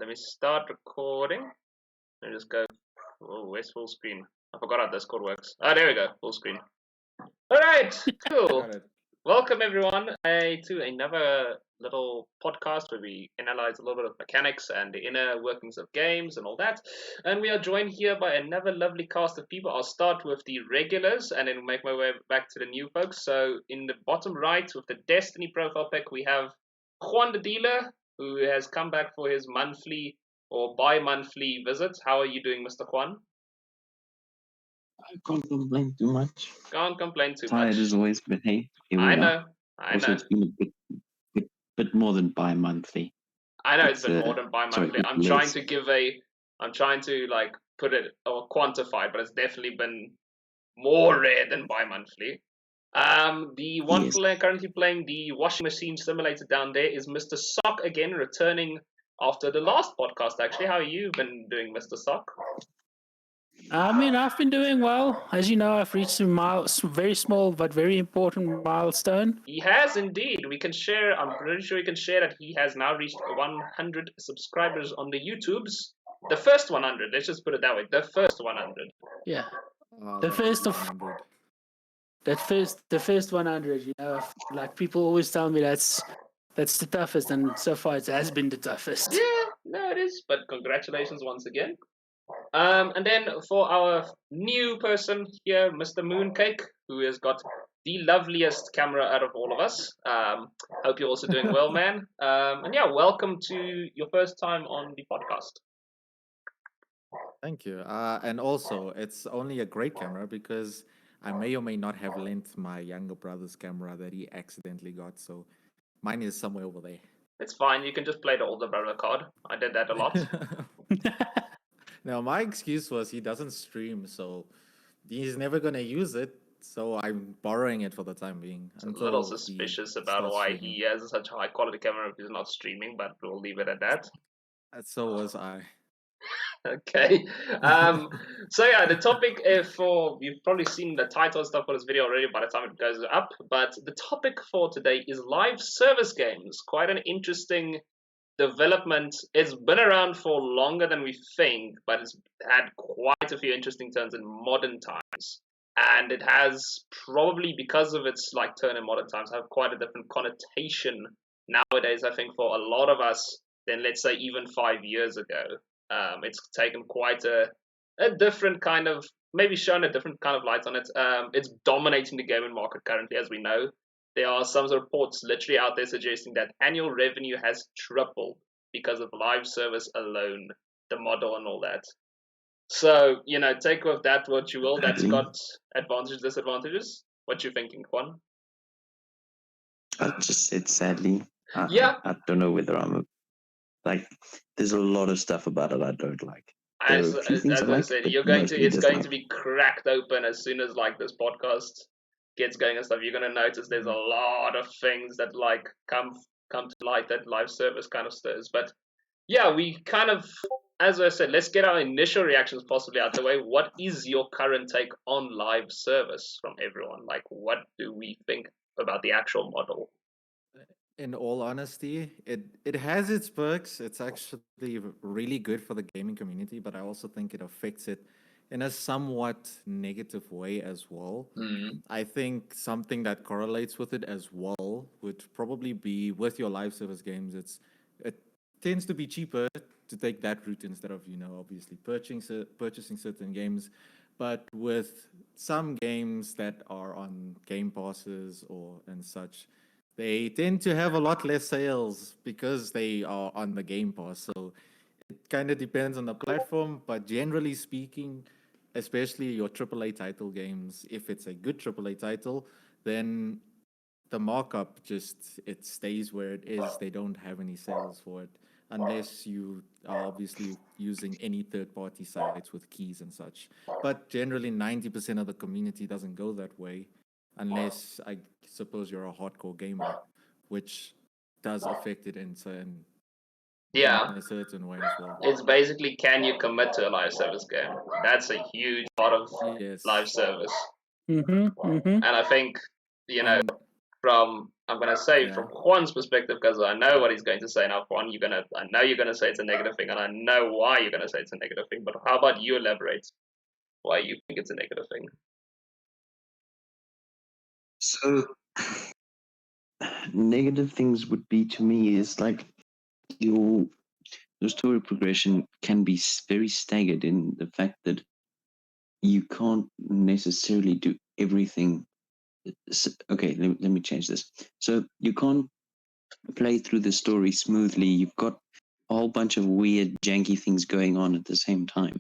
let me start recording. Let me just go. Oh, where's full screen? I forgot how Discord works. Oh, there we go. Full screen. All right, cool. Welcome everyone to another little podcast where we analyze a little bit of mechanics and the inner workings of games and all that. And we are joined here by another lovely cast of people. I'll start with the regulars and then make my way back to the new folks. So in the bottom right with the Destiny profile pic, we have Juan the Dealer, who has come back for his monthly or bi-monthly visit. How are you doing, Mr. Juan? I can't complain too much. Can't complain too Tired much. as always, but hey, here we I are. know. Also, it's been a bit more than bi-monthly. I know it's been more than bi-monthly. I'm trying to like put it or quantify, but it's definitely been more rare than bi-monthly. The one player currently playing the washing machine simulator down there is Mr. Sock again, returning after the last podcast. Actually, how have you been doing, Mr. Sock? I mean, I've been doing well. As you know, I've reached a very small but very important milestone. He has indeed. We can share. I'm pretty sure we can share that he has now reached 100 subscribers on the YouTubes. The first 100. Let's just put it that way. The first 100. Yeah. The first 100. You know, like people always tell me that's the toughest, and so far it has been the toughest. Yeah, no, it is. But congratulations once again. And then for our new person here, Mr. Mooncake, who has got the loveliest camera out of all of us. Hope you're also doing well, man. And yeah, welcome to your first time on the podcast. Thank you. And also, it's only a great camera because I may or may not have lent my younger brother's camera that he accidentally got. So mine is somewhere over there. It's fine. You can just play the older brother card. I did that a lot. Now, my excuse was he doesn't stream, so he's never going to use it. So I'm borrowing it for the time being. I'm a little suspicious about why he has such a high quality camera if he's not streaming, but we'll leave it at that. So was I. Okay. So yeah, the topic you've probably seen the title and stuff for this video already by the time it goes up, but the topic for today is live service games. Quite an interesting development. It's been around for longer than we think, but it's had quite a few interesting turns in modern times. And it has probably, because of its like turn in modern times, have quite a different connotation nowadays, I think, for a lot of us than, let's say, even 5 years ago. It's taken quite a different kind of, maybe shown a different kind of light on it. It's dominating the gaming market currently, as we know. There are some reports literally out there suggesting that annual revenue has tripled because of live service alone, the model and all that. So, take with that what you will. That's got advantages, disadvantages. What you thinking, Juan? I just said sadly. I don't know whether there's a lot of stuff about it I don't like. As I said, it's going to be cracked open as soon as this podcast gets going and stuff. You're going to notice there's a lot of things that come to light that live service kind of stirs. But yeah, we kind of, as I said, let's get our initial reactions possibly out the way. What is your current take on live service from everyone? What do we think about the actual model? In all honesty, it has its perks. It's actually really good for the gaming community, but I also think it affects it in a somewhat negative way as well. I think something that correlates with it as well would probably be with your live service games. It tends to be cheaper to take that route instead of, obviously purchasing certain games. But with some games that are on Game Passes and such, they tend to have a lot less sales because they are on the Game Pass. So it kind of depends on the platform, but generally speaking, especially your AAA title games, if it's a good AAA title, then the markup it stays where it is. They don't have any sales for it unless you are obviously using any third-party sites with keys and such. But generally, 90% of the community doesn't go that way unless, I suppose, you're a hardcore gamer, which does affect it in a certain way as well. It's basically, can you commit to a live service game? That's a huge part of live service. And I think, from, I'm gonna say Yeah. from Juan's perspective, because I know what he's going to say now. Juan, I know you're gonna say it's a negative thing, and I know why you're gonna say it's a negative thing. But how about you elaborate why you think it's a negative thing? So, negative things would be to me is like your your story progression can be very staggered in the fact that you can't necessarily do everything. Okay, let me change this. So you can't play through the story smoothly. You've got a whole bunch of weird, janky things going on at the same time,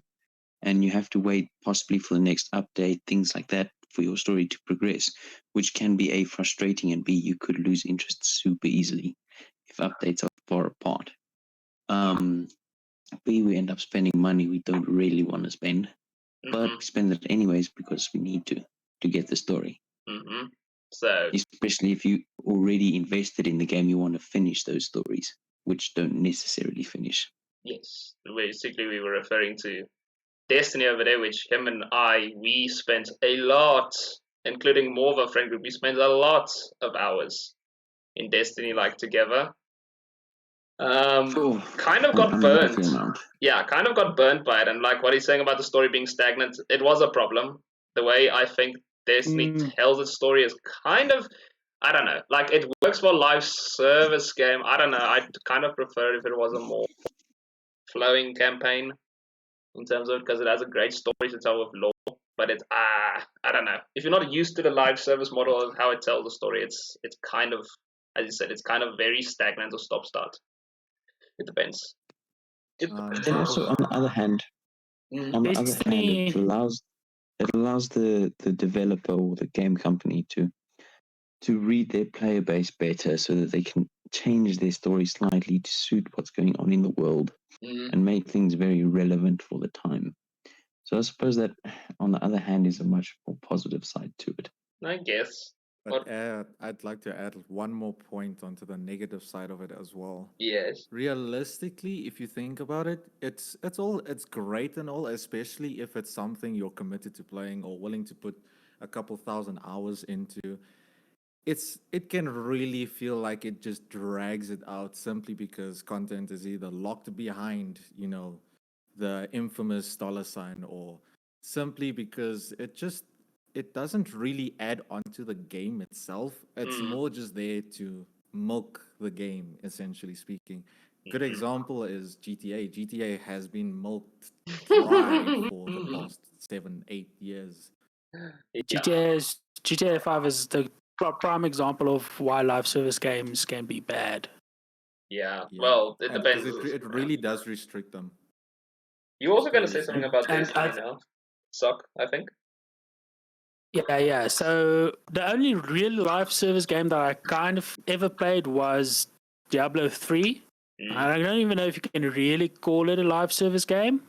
and you have to wait possibly for the next update, things like that, for your story to progress, which can be A, frustrating, and B, you could lose interest super easily if updates are far apart. B, we end up spending money we don't really want to spend, but we spend it anyways because we need to get the story. So, Especially if you already invested in the game, you want to finish those stories, which don't necessarily finish. yes, basically we were referring to Destiny over there, which him and we spent a lot, including more of a friend group, we spent a lot of hours in Destiny, like, together. Kind of got burnt. Yeah, kind of got burnt by it. And like what he's saying about the story being stagnant, it was a problem. The way I think Destiny tells its story is kind of, I don't know, like it works for a live service game. I don't know. I'd kind of prefer if it was a more flowing campaign in terms of, because it has a great story to tell with lore. But it's I don't know. If you're not used to the live service model of how it tells the story, it's kind of, as you said, it's kind of very stagnant or stop start. It depends. And also, on the other hand, it allows the developer or the game company to read their player base better, so that they can change their story slightly to suit what's going on in the world and make things very relevant for the time. So I suppose that, on the other hand, is a much more positive side to it. I guess. But I'd like to add one more point onto the negative side of it as well. Yes. Realistically, if you think about it, it's great and all, especially if it's something you're committed to playing or willing to put a couple thousand hours into. It can really feel like it just drags it out simply because content is either locked behind, the infamous dollar sign, or simply because it doesn't really add onto the game itself. It's more just there to milk the game, essentially speaking. Good example is GTA. GTA has been milked dry for the past 7-8 years. GTA 5 is the prime example of why live service games can be bad. Yeah. Well, it depends. It really does restrict them. You also going to say something about Destiny now, Sock, I think. Yeah. So the only real live service game that I kind of ever played was Diablo 3. I don't even know if you can really call it a live service game,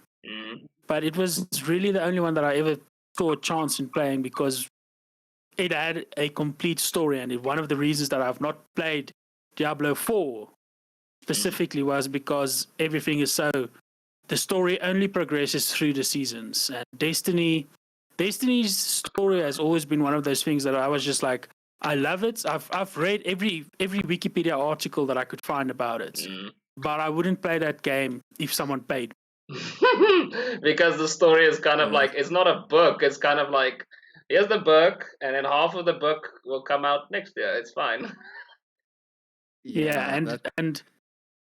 but it was really the only one that I ever saw a chance in playing because it had a complete story. And one of the reasons that I've not played Diablo 4 specifically was because everything is the story only progresses through the seasons. And Destiny's story has always been one of those things that I was just like, I love it. I've read every Wikipedia article that I could find about it, but I wouldn't play that game if someone paid. Because the story is kind of like, it's not a book. It's kind of like, here's the book, and then half of the book will come out next year. It's fine. And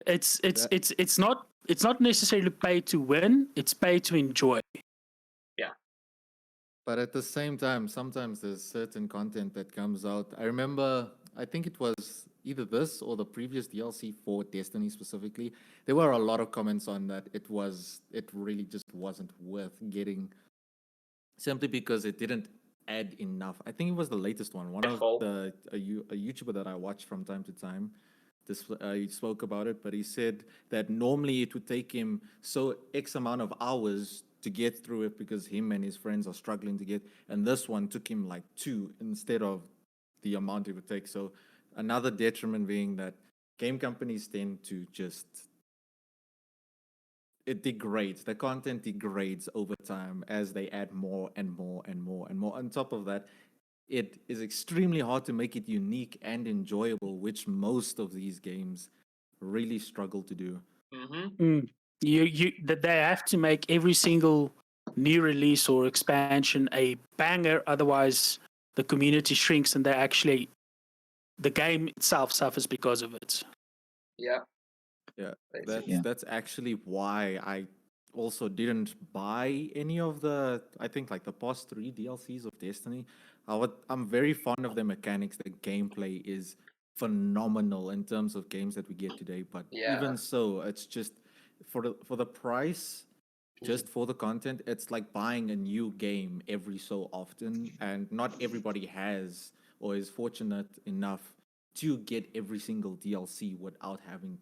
it's not necessarily pay to win. It's pay to enjoy. Yeah. But at the same time, sometimes there's certain content that comes out. I remember, I think it was either this or the previous DLC for Destiny specifically. There were a lot of comments on that. It really just wasn't worth getting, simply because it didn't add enough. I think it was the latest one. One of a YouTuber that I watch from time to time. He spoke about it, but he said that normally it would take him X amount of hours to get through it because him and his friends are struggling to get, and this one took him like 2 instead of the amount it would take. So another detriment being that game companies tend to the content degrades over time as they add more and more and more and more. On top of that, it is extremely hard to make it unique and enjoyable, which most of these games really struggle to do. That they have to make every single new release or expansion a banger, otherwise the community shrinks and the game itself suffers because of it. Yeah. Yeah, Basically. that's actually why I also didn't buy any of the, I think, like the past 3 DLCs of Destiny. I'm very fond of the mechanics. The gameplay is phenomenal in terms of games that we get today. But Yeah. even so, it's just for the price, just for the content, it's like buying a new game every so often, and not everybody has or is fortunate enough to get every single DLC without having,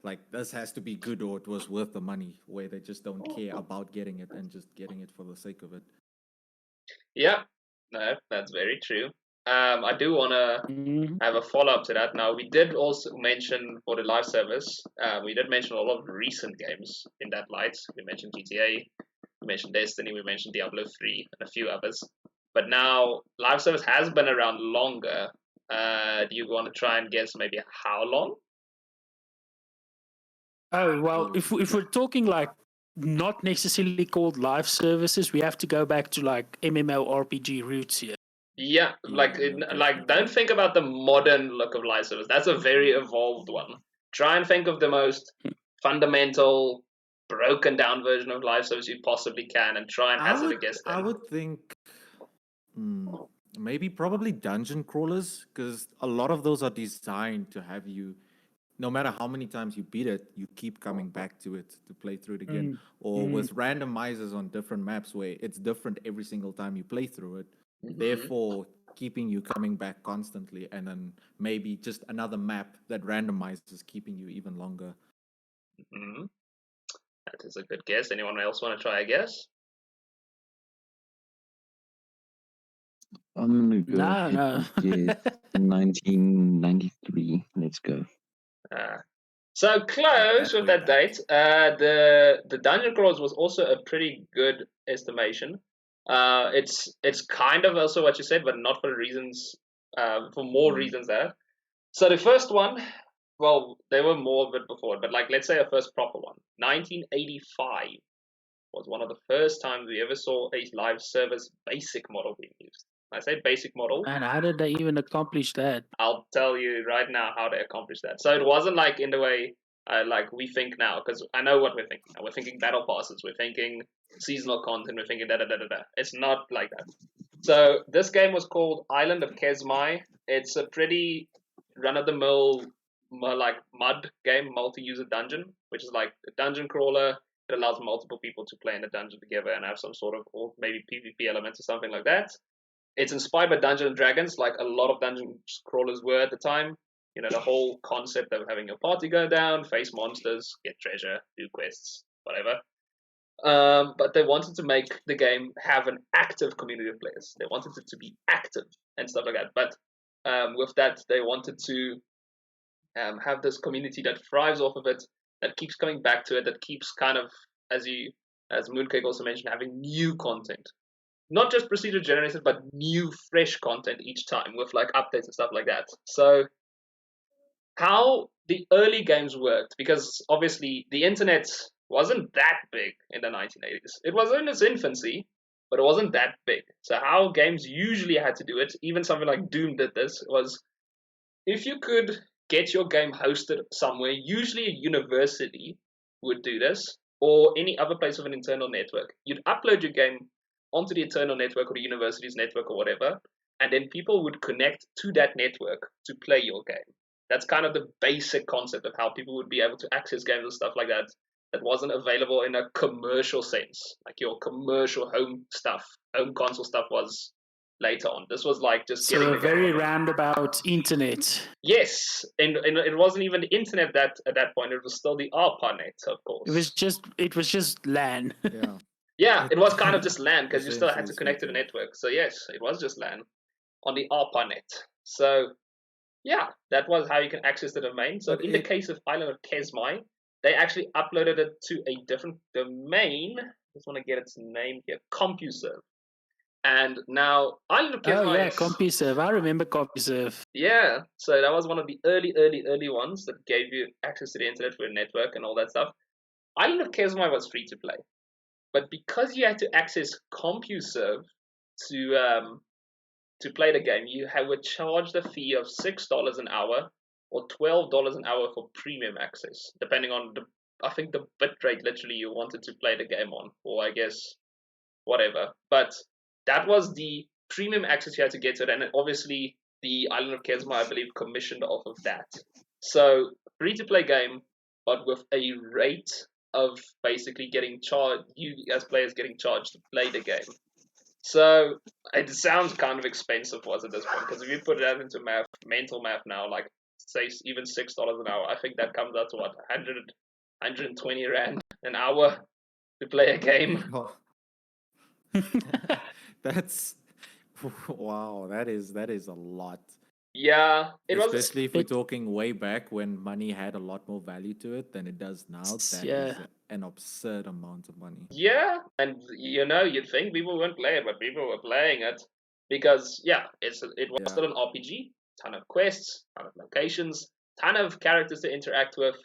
like this has to be good or it was worth the money, where they just don't care about getting it and just getting it for the sake of it. Yeah, no, that's very true. I do want to have a follow-up to that. Now, we did also mention for the live service, we did mention a lot of recent games in that light. We mentioned GTA, we mentioned Destiny, we mentioned Diablo 3, and a few others. But now, live service has been around longer. Do you want to try and guess maybe how long? Oh, well, if we're talking like not necessarily called live services, we have to go back to like MMORPG roots here. Yeah, like definitely. don't think about the modern look of live service. That's a very evolved one. Try and think of the most fundamental, broken down version of live service you possibly can, and try and hazard a guess. I would think maybe probably dungeon crawlers, because a lot of those are designed to have you, no matter how many times you beat it, you keep coming back to it to play through it again. Or with randomizers on different maps where it's different every single time you play through it. Therefore, keeping you coming back constantly, and then maybe just another map that randomizes, keeping you even longer. That is a good guess. Anyone else want to try a guess? I'm gonna go No, ahead no. and guess 1993. Let's go. So close with that date. The dungeon crawlers was also a pretty good estimation. It's kind of also what you said, but not for reasons. For more reasons there. So the first one, well, there were more of it before, but like let's say a first proper one. 1985 was one of the first times we ever saw a live service basic model being used. I say basic model. And how did they even accomplish that? I'll tell you right now how they accomplished that. So it wasn't like in the way like we think now, because I know what we're thinking now. We're thinking battle passes, we're thinking seasonal content, we're thinking da-da-da-da-da. It's not like that. So this game was called Island of Kesmai. It's a pretty run-of-the-mill like mud game, multi-user dungeon, which is like a dungeon crawler. It allows multiple people to play in a dungeon together and have some sort of, or maybe PvP elements or something like that. It's inspired by Dungeons and Dragons, like a lot of dungeon crawlers were at the time. You know, the whole concept of having a party go down, face monsters, get treasure, do quests, whatever. But they wanted to make the game have an active community of players. They wanted it to be active and stuff like that. But with that, they wanted to have this community that thrives off of it, that keeps coming back to it, that keeps kind of, as Mooncake also mentioned, having new content. Not just procedure generated, but new, fresh content each time with like updates and stuff like that. So, how the early games worked, because obviously the internet wasn't that big in the 1980s. It was in its infancy, but it wasn't that big. So, how games usually had to do it, even something like Doom did this, was if you could get your game hosted somewhere, usually a university would do this, or any other place with an internal network. You'd upload your game onto the internal network or the university's network or whatever, and then people would connect to that network to play your game. That's kind of the basic concept of how people would be able to access games and stuff like that that wasn't available in a commercial sense. Like your commercial home console stuff was later on. This was like just so getting a very roundabout internet. Yes, and it wasn't even the internet that at that point. It was still the ARPANET, of course. It was just LAN. Yeah. Yeah, it was kind of just LAN because you still had to Essentially connect to the speaking. network. So yes, it was just LAN on the ARPANET. So yeah, that was how you can access the domain. So But in the case of Island of Kesmai, they actually uploaded it to a different domain. I just want to get its name here, CompuServe. And now Island of Oh yeah, Kisma CompuServe. I remember CompuServe. yeah, so that was one of the early ones that gave you access to the internet for your network and all that stuff. Island of Kesmai was free to play, but because you had to access CompuServe to play the game, you were charged a fee of $6 an hour or $12 an hour for premium access, depending on I think the bit rate literally you wanted to play the game on, or I guess whatever. But that was the premium access you had to get to it, and obviously the Island of Kesma, I believe, commissioned off of that. So free to play game, but with a rate of basically getting charged, you as players getting charged to play the game. So it sounds kind of expensive was at this point, because if you put it out into mental math now, like say even $6 an hour, I think that comes out to what 120 rand an hour to play a game. Oh. That's wow. That is a lot. Yeah, it was. Especially if we're talking way back when money had a lot more value to it than it does now. That is an absurd amount of money. Yeah, and you'd think people wouldn't play it, but people were playing it because it was still an RPG. Ton of quests, ton of locations, ton of characters to interact with,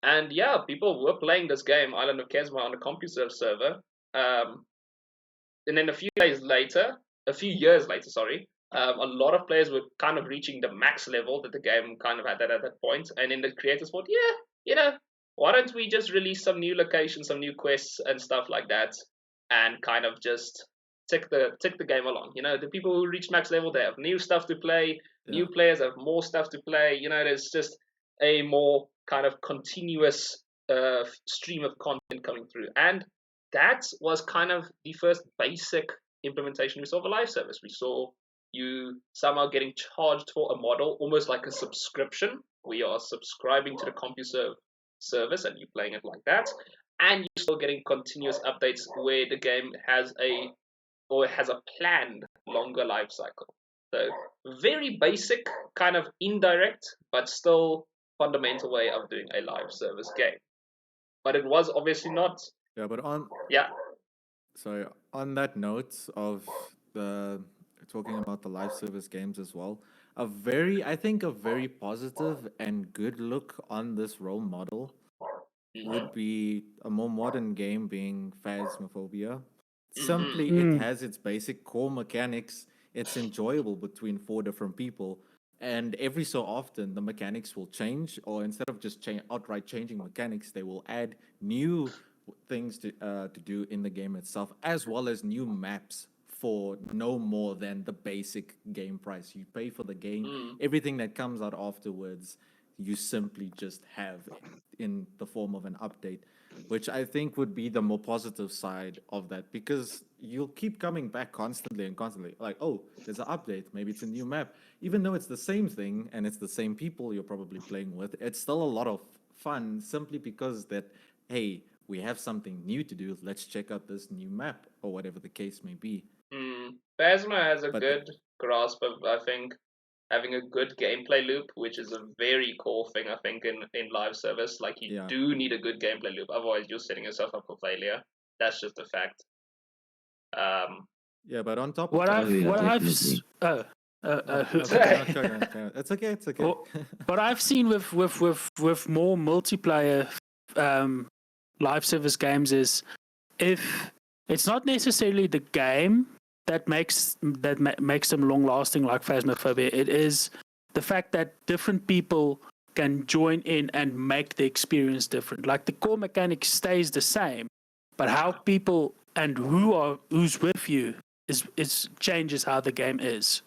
and yeah, people were playing this game, Island of Kesma, on the CompuServe server. And then a few years later, a lot of players were kind of reaching the max level that the game kind of had at that point, and in the creators thought, why don't we just release some new locations, some new quests and stuff like that, and kind of just tick the game along. The people who reach max level, they have new stuff to play. New players have more stuff to play. There's just a more kind of continuous stream of content coming through, and that was kind of the first basic implementation we saw of a live service. We saw you somehow getting charged for a model, almost like a subscription. We are subscribing to the CompuServe service and you're playing it like that. And you're still getting continuous updates where the game has a planned longer life cycle. So very basic, kind of indirect, but still fundamental way of doing a live service game. But it was obviously not. Yeah, but on that note of talking about the live service games as well, I think a very positive and good look on this role model would be a more modern game being Phasmophobia. Simply, it has its basic core mechanics. It's enjoyable between 4 different people, and every so often the mechanics will change, or instead of just outright changing mechanics, they will add new things to do in the game itself, as well as new maps for no more than the basic game price. You pay for the game, everything that comes out afterwards, you simply just have in the form of an update, which I think would be the more positive side of that, because you'll keep coming back constantly and constantly. Like, oh, there's an update, maybe it's a new map. Even though it's the same thing and it's the same people you're probably playing with, it's still a lot of fun simply because that, hey, we have something new to do. Let's check out this new map or whatever the case may be. Phasma has a good grasp of, I think, having a good gameplay loop, which is a very core thing, I think, in live service. Like, you do need a good gameplay loop, otherwise you're setting yourself up for failure. That's just a fact. Yeah, but on top of it's okay. What I've seen with more multiplayer live service games is, if it's not necessarily the game that makes them long lasting like Phasmophobia, it is the fact that different people can join in and make the experience different. Like, the core mechanic stays the same, but how people and who's with you is changes how the game is.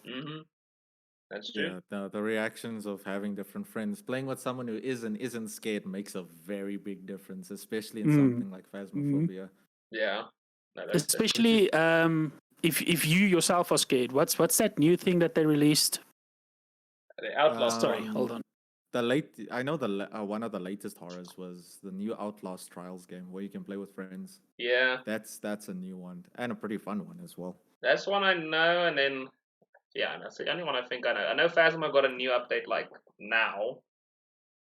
That's true. Yeah, the reactions of having different friends, playing with someone who isn't scared makes a very big difference, especially in something like Phasmophobia. Yeah. No, especially if you yourself are scared. What's that new thing that they released? The Outlast. Sorry, hold on. I know one of the latest horrors was the new Outlast Trials game where you can play with friends. Yeah. That's a new one and a pretty fun one as well. That's one I know, and then that's the only one I think I know. I know Phasma got a new update like now,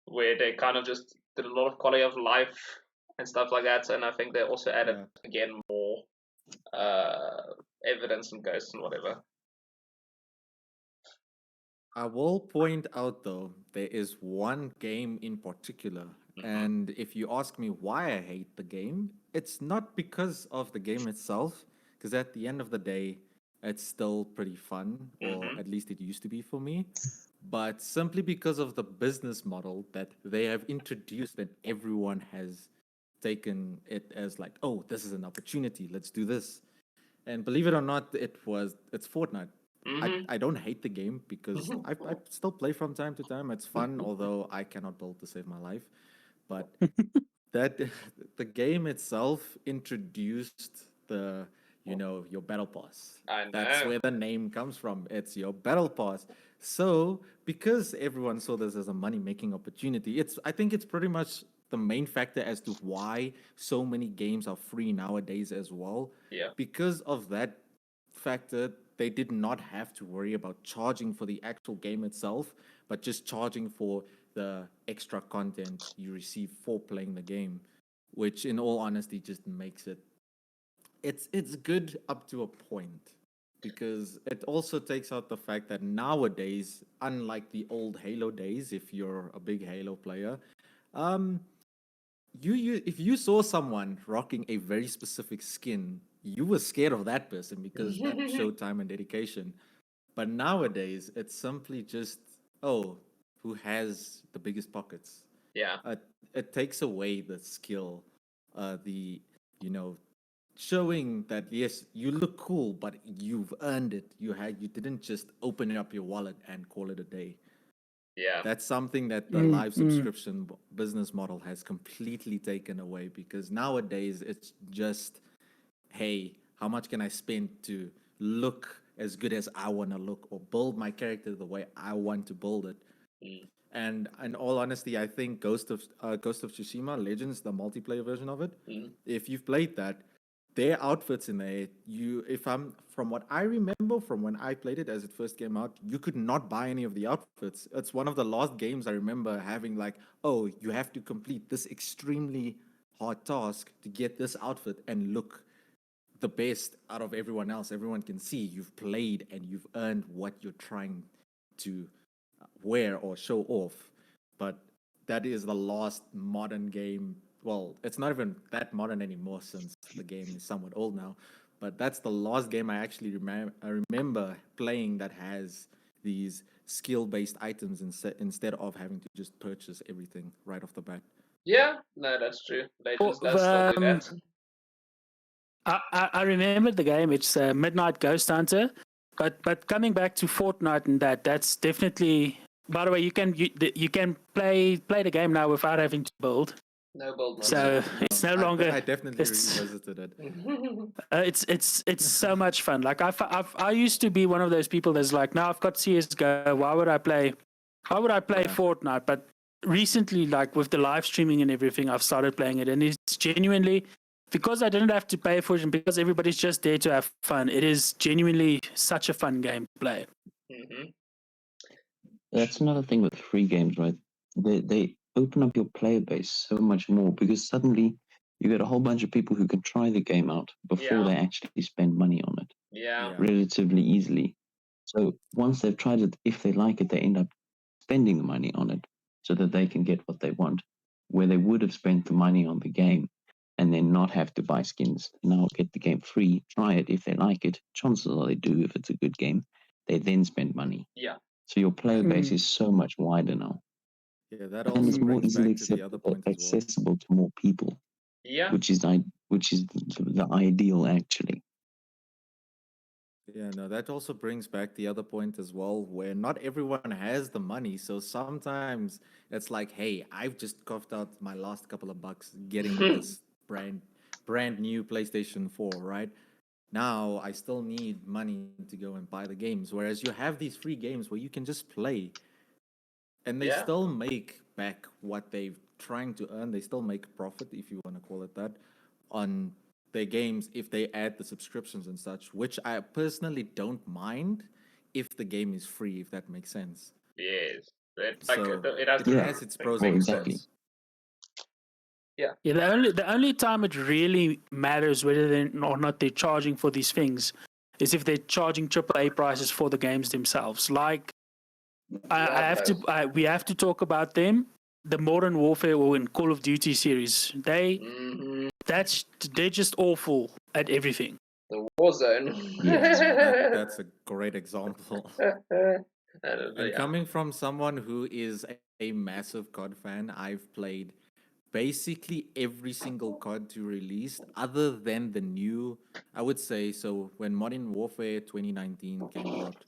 where they kind of just did a lot of quality of life and stuff like that, and I think they also added again more evidence and ghosts and whatever. I will point out though, there is one game in particular, and if you ask me why I hate the game, it's not because of the game itself, because at the end of the day, it's still pretty fun, or at least it used to be for me, but simply because of the business model that they have introduced and everyone has taken it as like, oh, this is an opportunity, let's do this. And believe it or not, it's Fortnite. I don't hate the game because I still play from time to time. It's fun, although I cannot build to save my life. But that the game itself introduced your battle pass. I That's know. where the name comes from. It's your battle pass. So because everyone saw this as a money making opportunity, I think it's pretty much the main factor as to why so many games are free nowadays as well. Yeah. Because of that factor, they did not have to worry about charging for the actual game itself, but just charging for the extra content you receive for playing the game, which in all honesty just makes it's good up to a point, because it also takes out the fact that nowadays, unlike the old Halo days, if you're a big Halo player, um you if you saw someone rocking a very specific skin, you were scared of that person because that showed time and dedication. But nowadays, it's simply just, oh, who has the biggest pockets? Yeah. It takes away the skill, the you know showing that yes, you look cool, but you've earned it. You didn't just open up your wallet and call it a day. Yeah. That's something that the live subscription business model has completely taken away, because nowadays it's just, hey, how much can I spend to look as good as I want to look, or build my character the way I want to build it? And in all honesty, I think Ghost of Tsushima Legends, the multiplayer version of it, if you've played that, their outfits in there, from what I remember from when I played it as it first came out, you could not buy any of the outfits. It's one of the last games I remember having like, oh, you have to complete this extremely hard task to get this outfit and look the best out of everyone else. Everyone can see you've played and you've earned what you're trying to wear or show off. But that is the last modern game. Well, it's not even that modern anymore since the game is somewhat old now. But that's the last game I actually remember playing that has these skill-based items instead of having to just purchase everything right off the bat. Yeah. No, that's true. Legends Well, does still do that. I remember the game. It's Midnight Ghost Hunter. But coming back to Fortnite and that's definitely. By the way, you can play the game now without having to build. No build mode. So it's no longer. I definitely revisited it. It's so much fun. Like I used to be one of those people that's like, now I've got CS:GO. Why would I play Fortnite? But recently, like with the live streaming and everything, I've started playing it, and it's genuinely, because I didn't have to pay for it, and because everybody's just there to have fun. It is genuinely such a fun game to play. That's another thing with free games, right? They open up your player base so much more, because suddenly you get a whole bunch of people who can try the game out before they actually spend money on it Yeah. relatively easily. So once they've tried it, if they like it, they end up spending the money on it so that they can get what they want, where they would have spent the money on the game and then not have to buy skins. Now get the game free, try it. If they like it, chances are they do. If it's a good game, they then spend money. Yeah. So your player base is so much wider now. Yeah, that And also it's more brings easily back to the other point as well. accessible to more people, Yeah. which is the ideal, actually. Yeah, no, that also brings back the other point as well, where not everyone has the money. So sometimes it's like, hey, I've just coughed out my last couple of bucks getting this brand new PlayStation 4, right? Now I still need money to go and buy the games. Whereas you have these free games where you can just play, and they still make back what they're trying to earn. They still make profit, if you want to call it that, on their games if they add the subscriptions and such, which I personally don't mind if the game is free, if that makes sense. Yes. It It has its pros and cons. Yeah. Yeah, the only time it really matters whether or not they're charging for these things is if they're charging AAA prices for the games themselves. Like we have to talk about them. The Modern Warfare or in Call of Duty series, they're just awful at everything. The Warzone. Yes, that's a great example. And coming from someone who is a massive COD fan, I've played basically every single COD to release, other than the new. I would say so. When Modern Warfare 2019 came out,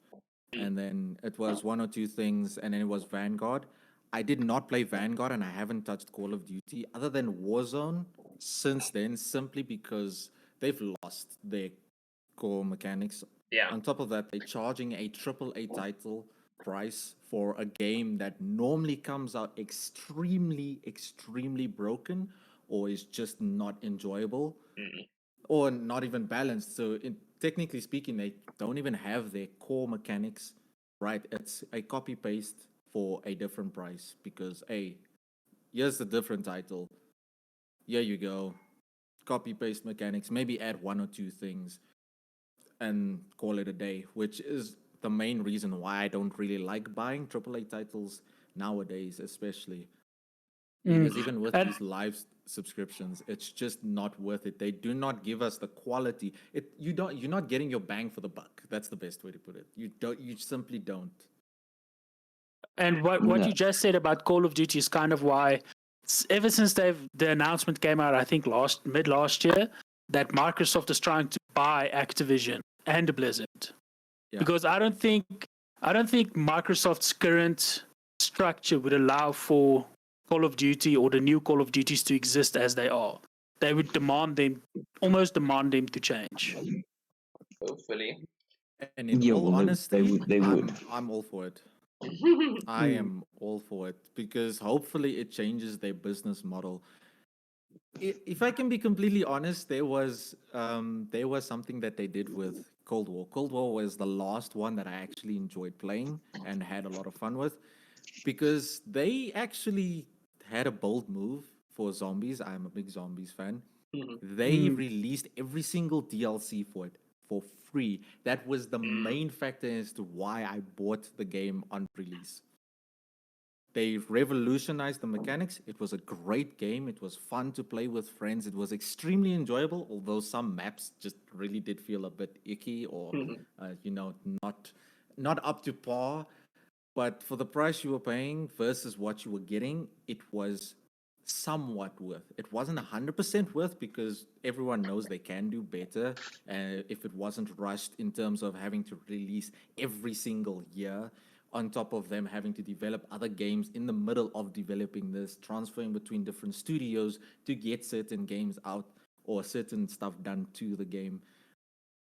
and then it was one or two things, and then it was Vanguard. I did not play Vanguard, and I haven't touched Call of Duty other than Warzone since then, simply because they've lost their core mechanics. Yeah. On top of that, they're charging a AAA title price for a game that normally comes out extremely, extremely broken or is just not enjoyable or not even balanced. So, technically speaking, they don't even have their core mechanics right. It's a copy paste for a different price because, hey, here's the different title. Here you go. Copy paste mechanics, maybe add one or two things and call it a day, which is the main reason why I don't really like buying AAA titles nowadays, especially because even with these live subscriptions, it's just not worth it. They do not give us the quality. You're not getting your bang for the buck. That's the best way to put it. You simply don't. And what you just said about Call of Duty is kind of why, ever since the announcement came out, I think mid last year, that Microsoft is trying to buy Activision and Blizzard, because I don't think Microsoft's current structure would allow for Call of Duty or the new Call of Duties to exist as they are. They would almost demand them to change. Hopefully. And in all honesty, they would. I'm all for it. I am all for it because hopefully it changes their business model. If I can be completely honest, there was something that they did with Cold War. Cold War was the last one that I actually enjoyed playing and had a lot of fun with because they actually had a bold move for zombies. I'm a big zombies fan. They released every single DLC for it for free. That was the main factor as to why I bought the game on release. They revolutionized the mechanics. It was a great game. It was fun to play with friends. It was extremely enjoyable, although some maps just really did feel a bit icky or, not up to par. But for the price you were paying versus what you were getting, it was somewhat worth. It wasn't 100% worth because everyone knows they can do better if it wasn't rushed in terms of having to release every single year, on top of them having to develop other games in the middle of developing this, transferring between different studios to get certain games out or certain stuff done to the game.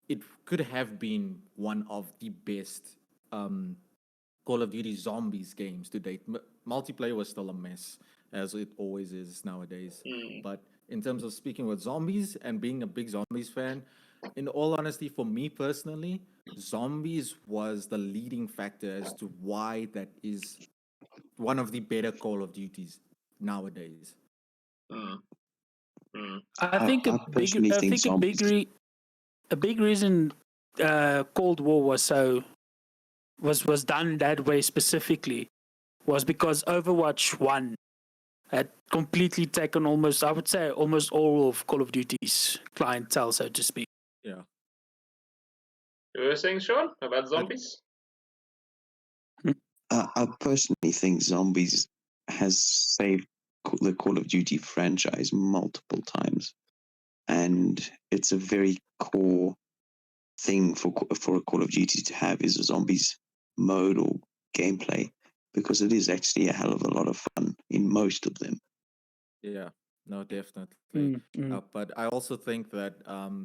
It could have been one of the best Call of Duty Zombies games to date. Multiplayer was still a mess, as it always is nowadays. But in terms of speaking with zombies and being a big zombies fan, in all honesty, for me personally, zombies was the leading factor as to why that is one of the better Call of Duties nowadays. I think I personally think zombies. a big reason Cold War was done that way specifically was because Overwatch 1 had completely taken almost all of Call of Duty's clientele, so to speak. Yeah. You were saying, Sean, about zombies? I personally think zombies has saved the Call of Duty franchise multiple times, and it's a very core thing for a Call of Duty to have is a zombies mode or gameplay, because it is actually a hell of a lot of fun in most of them. Yeah, no, definitely. But I also think that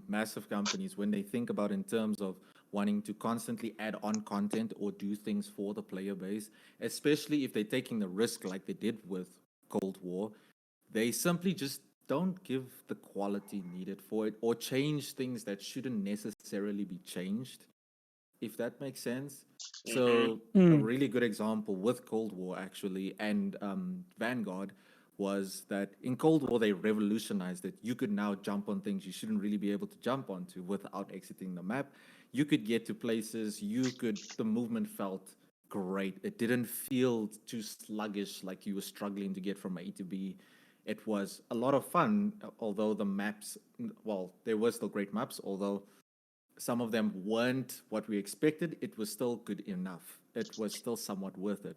massive companies, when they think about in terms of wanting to constantly add on content or do things for the player base, especially if they're taking the risk like they did with Cold War, they simply just don't give the quality needed for it or change things that shouldn't necessarily be changed, if that makes sense. So a really good example with Cold War actually and Vanguard was that in Cold War they revolutionized it. You could now jump on things you shouldn't really be able to jump onto without exiting the map. You could get to places. The movement felt great. It didn't feel too sluggish, like you were struggling to get from A to B. It was a lot of fun, although the maps, well, there were still great maps, although some of them weren't what we expected. It was still good enough. It was still somewhat worth it.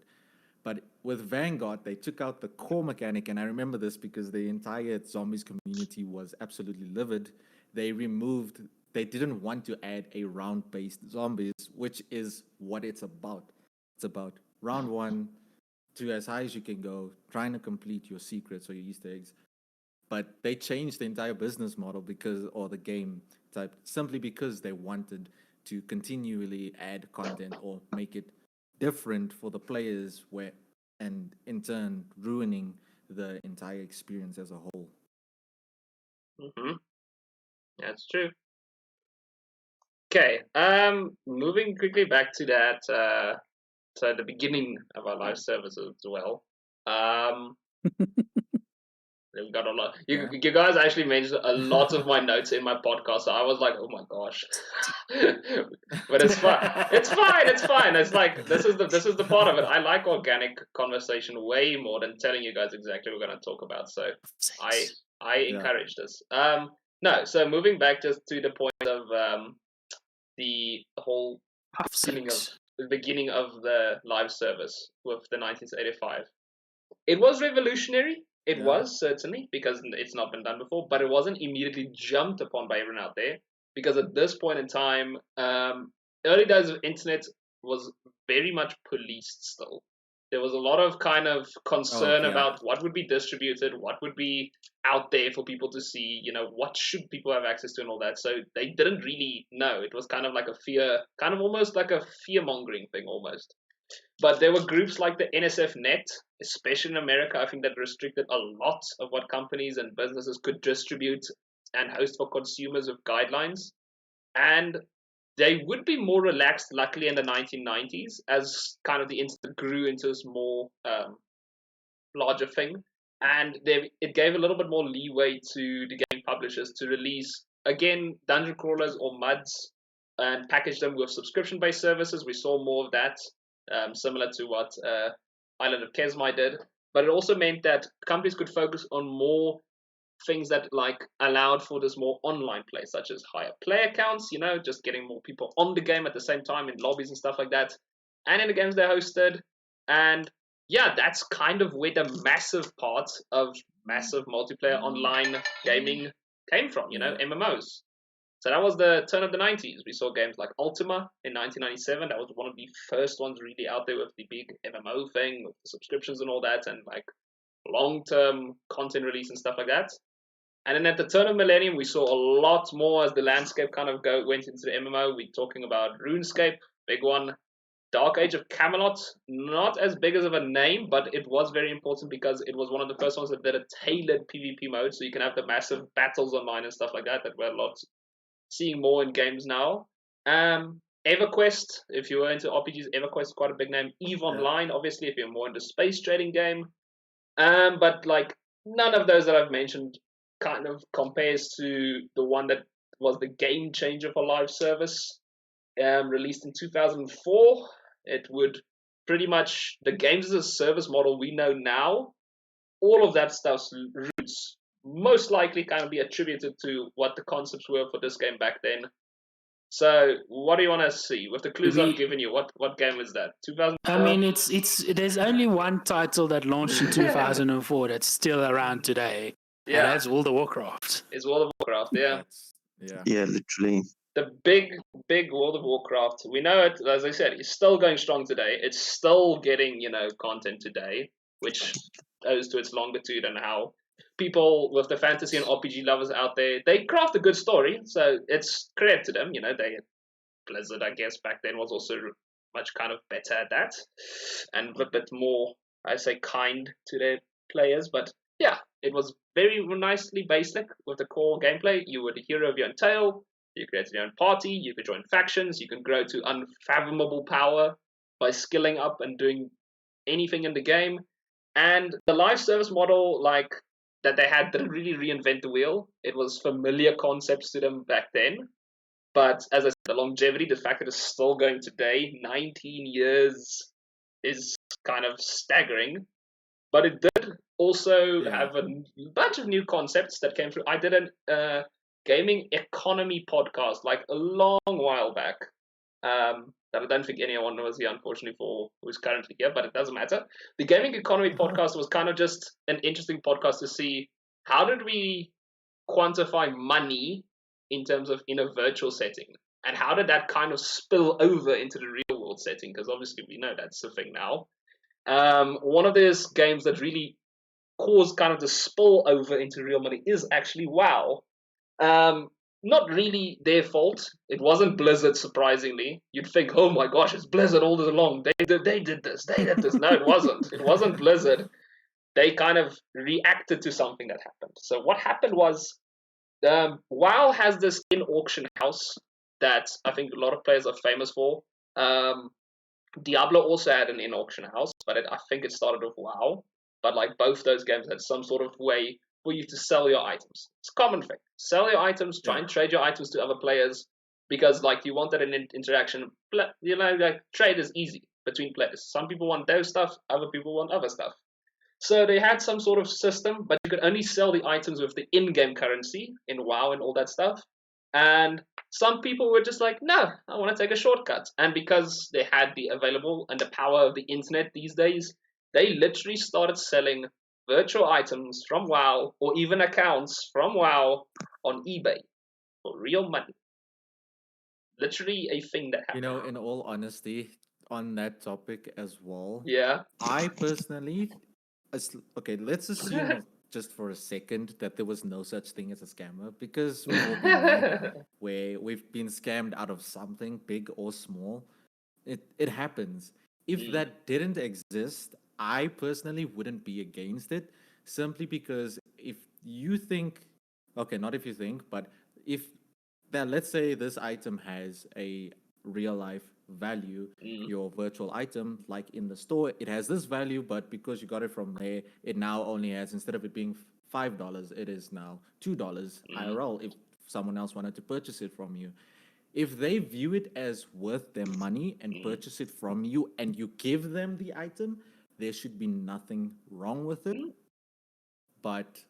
But with Vanguard, they took out the core mechanic, and I remember this because the entire zombies community was absolutely livid. They didn't want to add a round-based zombies, which is what it's about. It's about round one to as high as you can go, trying to complete your secrets or your Easter eggs. But they changed the entire business model or the game type, simply because they wanted to continually add content or make it different for the players, and in turn ruining the entire experience as a whole. That's true. Okay, moving quickly back to that, so the beginning of our live services as well. We've got a lot. You guys actually mentioned a lot of my notes in my podcast, so I was like, oh my gosh. But it's fine. It's fine. It's fine. It's like this is the part of it. I like organic conversation way more than telling you guys exactly what we're going to talk about. So I encourage this. No. So moving back just to the point of the whole beginning of the live service with the 1985. It was revolutionary. It was, certainly, because it's not been done before, but it wasn't immediately jumped upon by everyone out there, because at this point in time, early days of internet was very much policed still. There was a lot of kind of concern about what would be distributed, what would be out there for people to see, what should people have access to and all that. So they didn't really know. It was kind of like a fear, kind of almost like a fear-mongering thing almost. But there were groups like the NSF-Net, especially in America, I think that restricted a lot of what companies and businesses could distribute and host for consumers with guidelines. And they would be more relaxed, luckily, in the 1990s as kind of the internet grew into this more larger thing. And it gave a little bit more leeway to the game publishers to release, again, dungeon crawlers or MUDs and package them with subscription-based services. We saw more of that. Similar to what Island of Kesmai did, but it also meant that companies could focus on more things that allowed for this more online play, such as higher player counts, just getting more people on the game at the same time in lobbies and stuff like that, and in the games they hosted. And that's kind of where the massive part of massive multiplayer online gaming came from, MMOs. So that was the turn of the 90s. We saw games like Ultima in 1997. That was one of the first ones really out there with the big MMO thing, with the subscriptions and all that, and long-term content release and stuff like that. And then at the turn of millennium, we saw a lot more as the landscape kind of went into the MMO. We're talking about RuneScape, big one. Dark Age of Camelot, not as big as of a name, but it was very important because it was one of the first ones that did a tailored PvP mode, so you can have the massive battles online and stuff like that we're a lot seeing more in games now. EverQuest, if you were into RPGs, EverQuest is quite a big name. EVE Online, obviously, if you're more into space trading game. But none of those that I've mentioned kind of compares to the one that was the game changer for live service, released in 2004. It would pretty much, the games as a service model we know now, all of that stuff's roots most likely kind of be attributed to what the concepts were for this game back then. So, what do you want to see with the clues I've given you? What game is that? 2004. I mean, it's there's only one title that launched in 2004 that's still around today. Yeah, and that's World of Warcraft. It's World of Warcraft. Yeah, literally. The big World of Warcraft. We know it, as I said, it's still going strong today. It's still getting content today, which owes to its longitude and how people with the fantasy and RPG lovers out there, they craft a good story, so it's credit to them. Blizzard, I guess, back then was also much kind of better at that, and a bit more, I say, kind to their players. But yeah, it was very nicely basic with the core gameplay. You were the hero of your own tale. You created your own party. You could join factions. You can grow to unfathomable power by skilling up and doing anything in the game. And the live service model, like that they had, didn't really reinvent the wheel. It was familiar concepts to them back then. But as I said, the longevity, the fact that it's still going today, 19 years, is kind of staggering. But it did also have a bunch of new concepts that came through. I did a gaming economy podcast like a long while back. That I don't think anyone was here, unfortunately, for who's currently here, but it doesn't matter. The gaming economy podcast was kind of just an interesting podcast to see how did we quantify money in terms of in a virtual setting, and how did that kind of spill over into the real world setting? Because obviously we know that's the thing now. One of those games that really caused kind of the spill over into real money is actually WoW. Not really their fault. It wasn't Blizzard, surprisingly. You'd think, oh my gosh, it's Blizzard all along. They did this. No, it wasn't. It wasn't Blizzard. They kind of reacted to something that happened. So what happened was, WoW has this in-auction house that I think a lot of players are famous for. Diablo also had an in-auction house, but I think it started with WoW. But like both those games had some sort of way for you to sell your items. It's a common thing. Sell your items, try and trade your items to other players, because like you want that in interaction. You know, like trade is easy between players. Some people want those stuff, other people want other stuff. So they had some sort of system, but you could only sell the items with the in-game currency in WoW and all that stuff. And some people were just like, no, I want to take a shortcut. And because they had the available and the power of the internet these days, they literally started selling virtual items from WoW, or even accounts from WoW, on eBay for real money. Literally a thing that happened. You know, in all honesty, on that topic as well, Yeah. I personally, okay, let's assume just for a second that there was no such thing as a scammer, because we've all been there where we've been scammed out of something, big or small. It happens. If that didn't exist, I personally wouldn't be against it, simply because if you think, okay, not if you think, but if that, let's say this item has a real life value, your virtual item, like in the store, it has this value, but because you got it from there, it now only has, instead of it being $5, it is now $2 IRL if someone else wanted to purchase it from you. If they view it as worth their money and purchase it from you, and you give them the item, there should be nothing wrong with it. But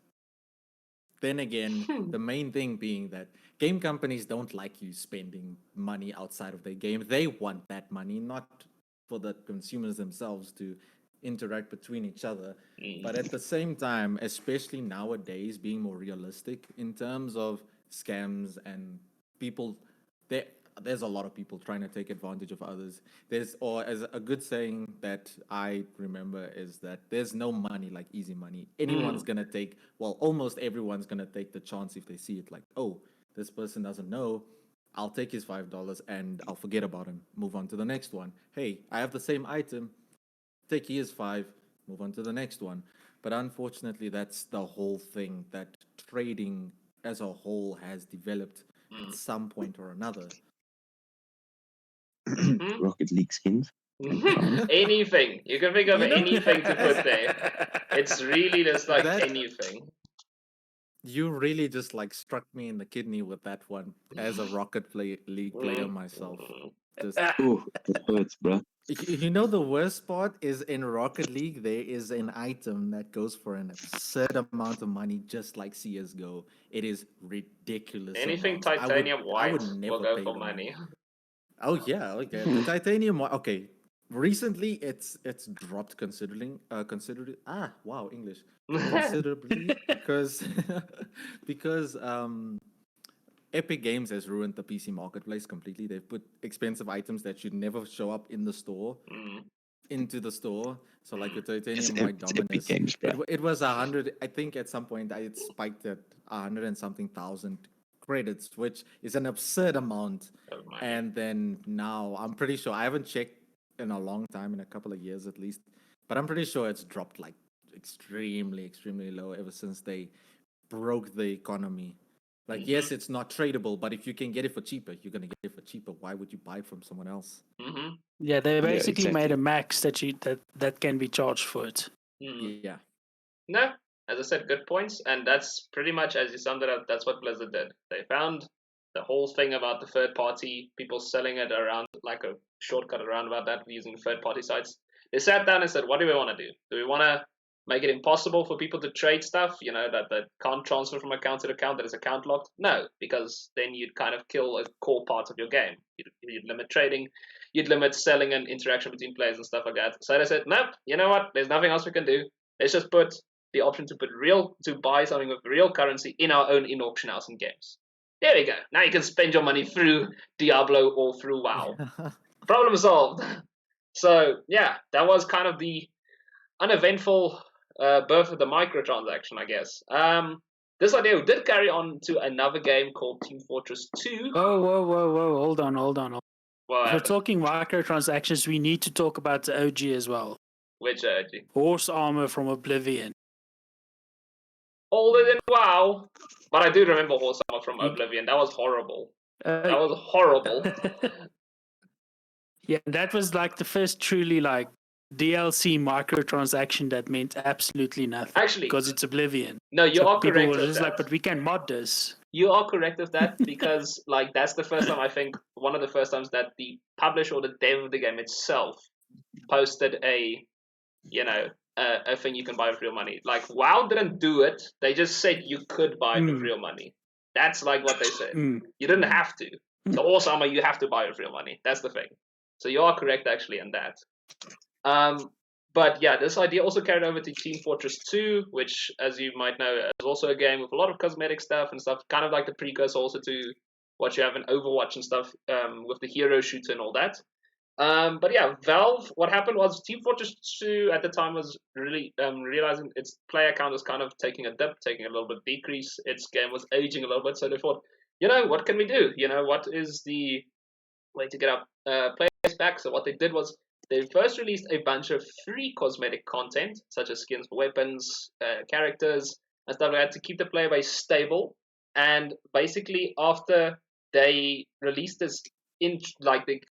then again, the main thing being that game companies don't like you spending money outside of their game. They want that money, not for the consumers themselves to interact between each other. But at the same time, especially nowadays, being more realistic in terms of scams and people, there's a lot of people trying to take advantage of others. Or as a good saying that I remember is that there's no money like easy money. Anyone's gonna take, well, almost everyone's gonna take the chance if they see it, like, oh, this person doesn't know, I'll take his $5 and I'll forget about him, move on to the next one. Hey, I have the same item, take his $5, move on to the next one. But unfortunately, that's the whole thing that trading as a whole has developed at some point or another. Rocket League skins. Anything. You can think of anything to put there. It's really just like anything. You really just like struck me in the kidney with that one as a Rocket League player myself. Just, Ooh, that hurts, bro. you know, the worst part is in Rocket League, there is an item that goes for an absurd amount of money, just like CSGO. It is ridiculous. Anything amounts. titanium I white would never will go pay for the money. Oh yeah, okay. The titanium one, okay. Recently, it's dropped considerably. English considerably because Epic Games has ruined the PC marketplace completely. They've put expensive items that should never show up in the store into the store. So like the titanium white Dominus, Games, it was 100. I think at some point it spiked at 100 and something thousand credits, which is an absurd amount. And then now I'm pretty sure, I haven't checked in a long time, in a couple of years at least, but I'm pretty sure it's dropped like extremely low ever since they broke the economy. Like, yes, it's not tradable, but if you can get it for cheaper, you're gonna get it for cheaper. Why would you buy it from someone else? Yeah, they basically exactly. made a max that can be charged for it. Yeah. No, as I said, good points, and that's pretty much as you summed it up. That's what Blizzard did. They found the whole thing about the third party people selling it around like a shortcut around about that using third party sites. They sat down and said, "What do we want to do? Do we want to make it impossible for people to trade stuff? You know that can't transfer from account to account, that is account locked? No, because then you'd kind of kill a core part of your game. You'd limit trading, you'd limit selling and interaction between players and stuff like that. So they said, nope. You know what? There's nothing else we can do. Let's just put the option to buy something with real currency in our own in-auction house and games. There we go. Now you can spend your money through Diablo or through WoW. Problem solved." So yeah, that was kind of the uneventful birth of the microtransaction, I guess. This idea did carry on to another game called Team Fortress 2. Whoa. Hold on. What If we're happened? talking microtransactions, we need to talk about the OG as well. Which OG? Horse armor from Oblivion. Older than WoW. But I do remember Horse Armor from Oblivion. That was horrible. That was horrible. Yeah, that was like the first truly like DLC microtransaction that meant absolutely nothing. Actually, because it's Oblivion. No, you So are people correct were with just that. like, but we can mod this. You are correct with that because, like, that's the first time I think one of the first times that the publisher or the dev of the game itself posted a thing you can buy with real money. Like, WoW didn't do it; they just said you could buy it with real money. That's like what they said. You didn't have to. The Horse Armor you have to buy with real money. That's the thing. So you are correct actually in that. But yeah, this idea also carried over to Team Fortress 2, which, as you might know, is also a game with a lot of cosmetic stuff and stuff, kind of like the precursor also to what you have in Overwatch and stuff, with the hero shooter and all that. But yeah, Valve, what happened was Team Fortress 2 at the time was really realizing its player count was kind of taking a dip, taking a little bit decrease. Its game was aging a little bit, so they thought, what can we do? What is the way to get our players back? So what they did was they first released a bunch of free cosmetic content, such as skins for weapons, characters, and stuff like that, to keep the player base stable. And basically, after they released this, they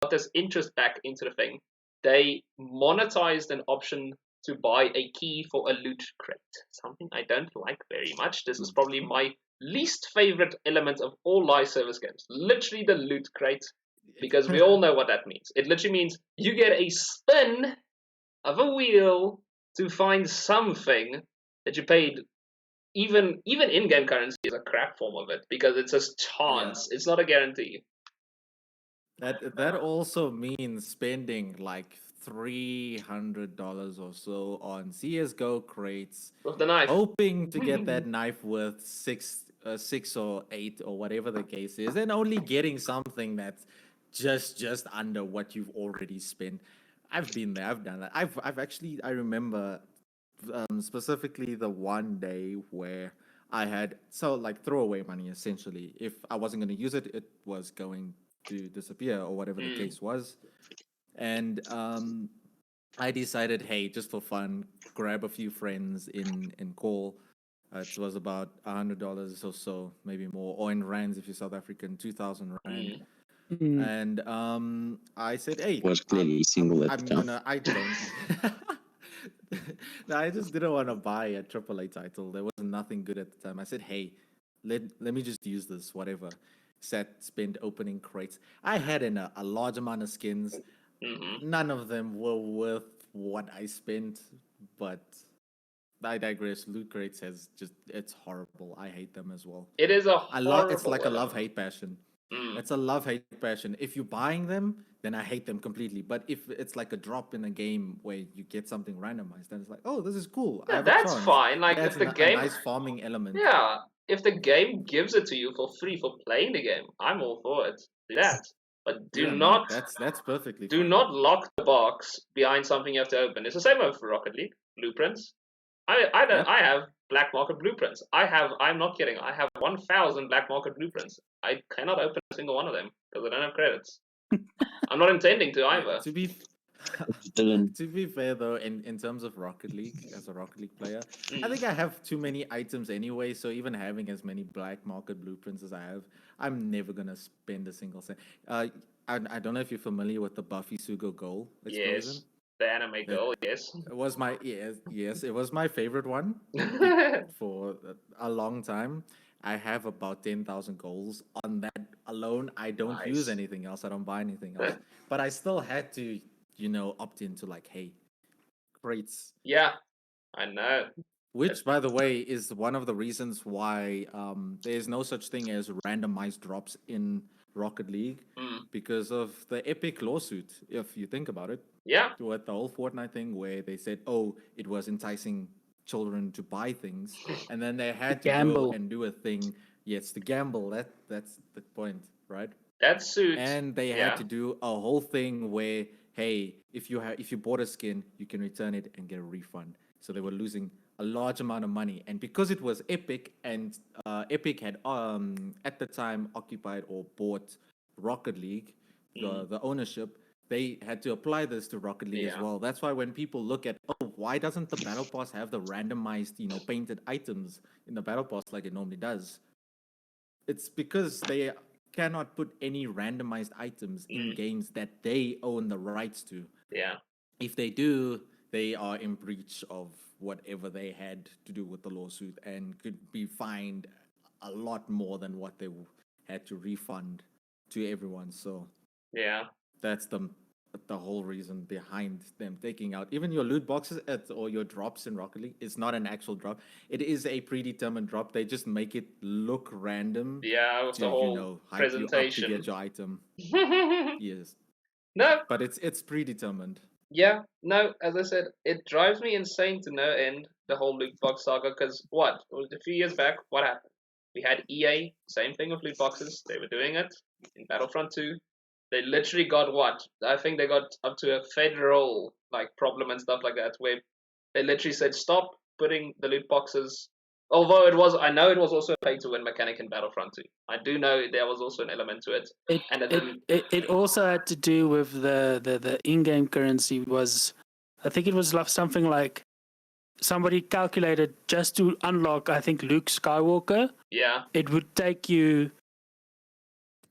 got this interest back into the thing, they monetized an option to buy a key for a loot crate. Something I don't like very much. This is probably my least favorite element of all live service games. Literally the loot crate. Because we all know what that means. It literally means you get a spin of a wheel to find something that you paid. Even in-game currency is a crap form of it because it's a chance. Yeah. It's not a guarantee. That also means spending like $300 or so on CS:GO crates with the knife, hoping to get that knife worth six or 8 or whatever the case is, and only getting something that's just under what you've already spent. I've been there. I've done that. I've actually, I remember specifically the one day where I had throwaway money essentially. If I wasn't going to use it, it was going to disappear or whatever the case was. And I decided, hey, just for fun, grab a few friends in call. It was about $100 or so, maybe more, or in rands if you're South African, 2,000 rand. And I said, hey, was clearly single at the time. I don't. No, I just didn't want to buy a AAA title. There was nothing good at the time. I said, hey, let me just use this, whatever. Spent opening crates. I had a large amount of skins. None of them were worth what I spent, but I digress. Loot crates it's horrible. I hate them as well. It is it's like a love-hate passion. It's a love-hate passion. If you're buying them, then I hate them completely. But if it's like a drop in a game where you get something randomized, then it's like, oh, this is cool. Yeah, that's fine. Like if the game, a nice farming element. Yeah, if the game gives it to you for free for playing the game, I'm all for it. Do that, but do not. That's perfectly. Do fine. not lock the box behind something you have to open. It's the same with Rocket League blueprints. I have black market blueprints. I'm not kidding. I have 1,000 black market blueprints. I cannot open a single one of them because I don't have credits. I'm not intending to either. To be fair though, in terms of Rocket League, as a Rocket League player, I think I have too many items anyway. So even having as many black market blueprints as I have, I'm never gonna spend a single cent. I don't know if you're familiar with the Buffy Sugo Goal explosion. Yes. The anime girl, yes. It was my yes, it was my favorite one for a long time. I have about 10,000 goals on that alone. I don't use Nice. anything else. I don't buy anything else. But I still had to, opt into like, hey, crates. Yeah, I know. Which, by the way, is one of the reasons why there's no such thing as randomized drops in Rocket League Mm. because of the epic lawsuit, if you think about it. Yeah. With the whole Fortnite thing where they said, oh, it was enticing children to buy things. And then they had to go Gamble. and do a thing. Yes, to gamble. That's the point, right? That suit. And they yeah. had to do a whole thing where, hey, if you bought a skin, you can return it and get a refund. So they were losing a large amount of money, and because it was Epic, and Epic had at the time occupied or bought Rocket League, the ownership, they had to apply this to Rocket League as Yeah. well. That's why when people look at, oh, why doesn't the Battle Pass have the randomized, painted items in the Battle Pass like it normally does? It's because they cannot put any randomized items in games that they own the rights to. Yeah. If they do, they are in breach of whatever they had to do with the lawsuit and could be fined a lot more than what they had to refund to everyone. So Yeah. that's the whole reason behind them taking out even your loot boxes or your drops in Rocket League. It's not an actual drop. It is a predetermined drop. They just make it look random. Yeah, with to, the whole hype you up to presentation. get your item. Yes. No. But it's predetermined. Yeah, no, as I said, it drives me insane to no end, the whole loot box saga, because what? It was a few years back, what happened? We had EA, same thing with loot boxes. They were doing it in Battlefront 2. They literally got what? I think they got up to a federal problem and stuff like that, where they literally said, stop putting the loot boxes. Although I know it was also a pay to win mechanic in Battlefront 2. I do know there was also an element to it. It also had to do with the in-game currency was, I think it was something like somebody calculated just to unlock, I think, Luke Skywalker. Yeah. It would take you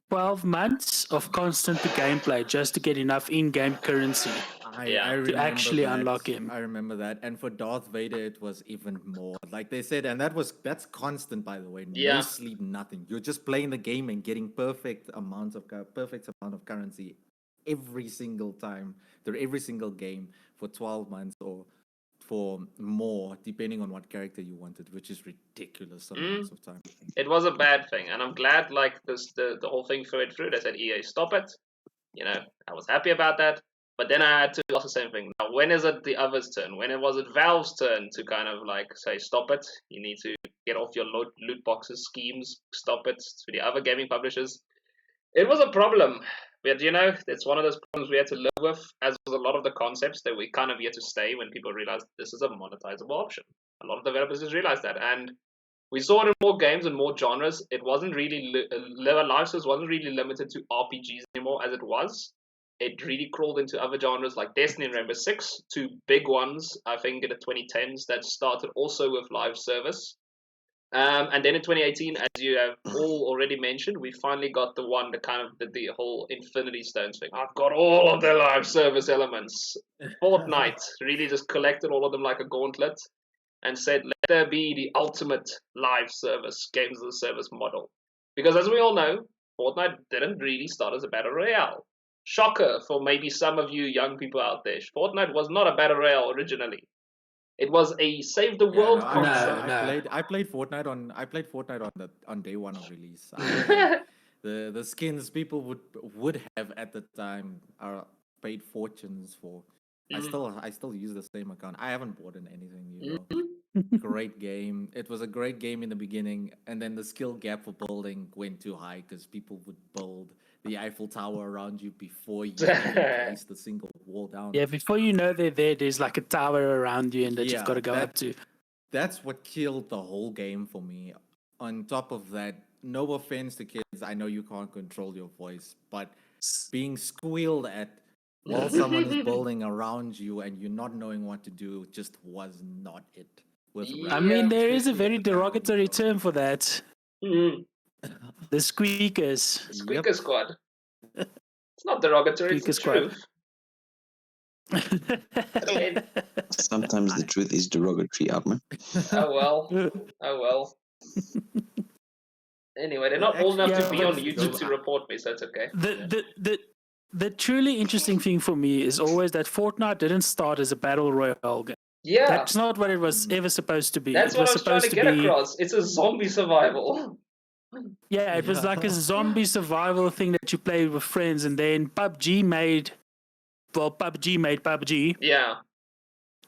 12 months of constant gameplay just to get enough in-game currency I remember to actually that. unlock him. I remember that. And for Darth Vader, it was even more. Like they said, and that's constant, by the way. Yeah. No sleep, nothing. You're just playing the game and getting perfect amount of currency every single time through every single game for 12 months or for more, depending on what character you wanted, which is ridiculous amounts of time. It was a bad thing, and I'm glad the whole thing went through. They said, EA, stop it. I was happy about that. But then I had to ask the same thing. Now, when is it the others' turn? When was it Valve's turn to kind of say, stop it? You need to get off your loot boxes schemes. Stop it. To the other gaming publishers. It was a problem. But, it's one of those problems we had to live with, as was a lot of the concepts that we kind of here to stay when people realized this is a monetizable option. A lot of developers just realized that. And we saw it in more games and more genres. It wasn't really, live service wasn't really limited to RPGs anymore as it was. It really crawled into other genres like Destiny and Rainbow Six, two big ones, I think, in the 2010s that started also with live service. And then in 2018, as you have all already mentioned, we finally got the one that kind of did the whole Infinity Stones thing. I've got all of the live service elements. Fortnite really just collected all of them like a gauntlet and said, let there be the ultimate live service, games as a service model. Because as we all know, Fortnite didn't really start as a battle royale. Shocker for maybe some of you young people out there. Fortnite was not a battle royale originally. It was a save the world concept. I played Fortnite on day one of release. The skins people would have at the time are paid fortunes for. I still use the same account. I haven't bought in anything, Great game. It was a great game in the beginning, and then the skill gap for building went too high because people would build the Eiffel Tower around you before you even place the single wall down. Yeah, before you know they're there, there's like a tower around you and that you've got to go up to. That's what killed the whole game for me. On top of that, no offense to kids, I know you can't control your voice, but being squealed at while someone is building around you and you're not knowing what to do just was not it. I mean, there is a very derogatory term for that. The squeakers. Squeaker squad. It's not derogatory, it's the truth. Sometimes the truth is derogatory, Armin. Oh well. Anyway, they're not old enough to be on YouTube to report me, so it's okay. The truly interesting thing for me is always that Fortnite didn't start as a battle royale game. Yeah, That's not what it was ever supposed to be. that's it what was I was trying to supposed get across. It's a zombie survival. Yeah, it was like a zombie survival thing that you played with friends, and then PUBG made PUBG. Yeah.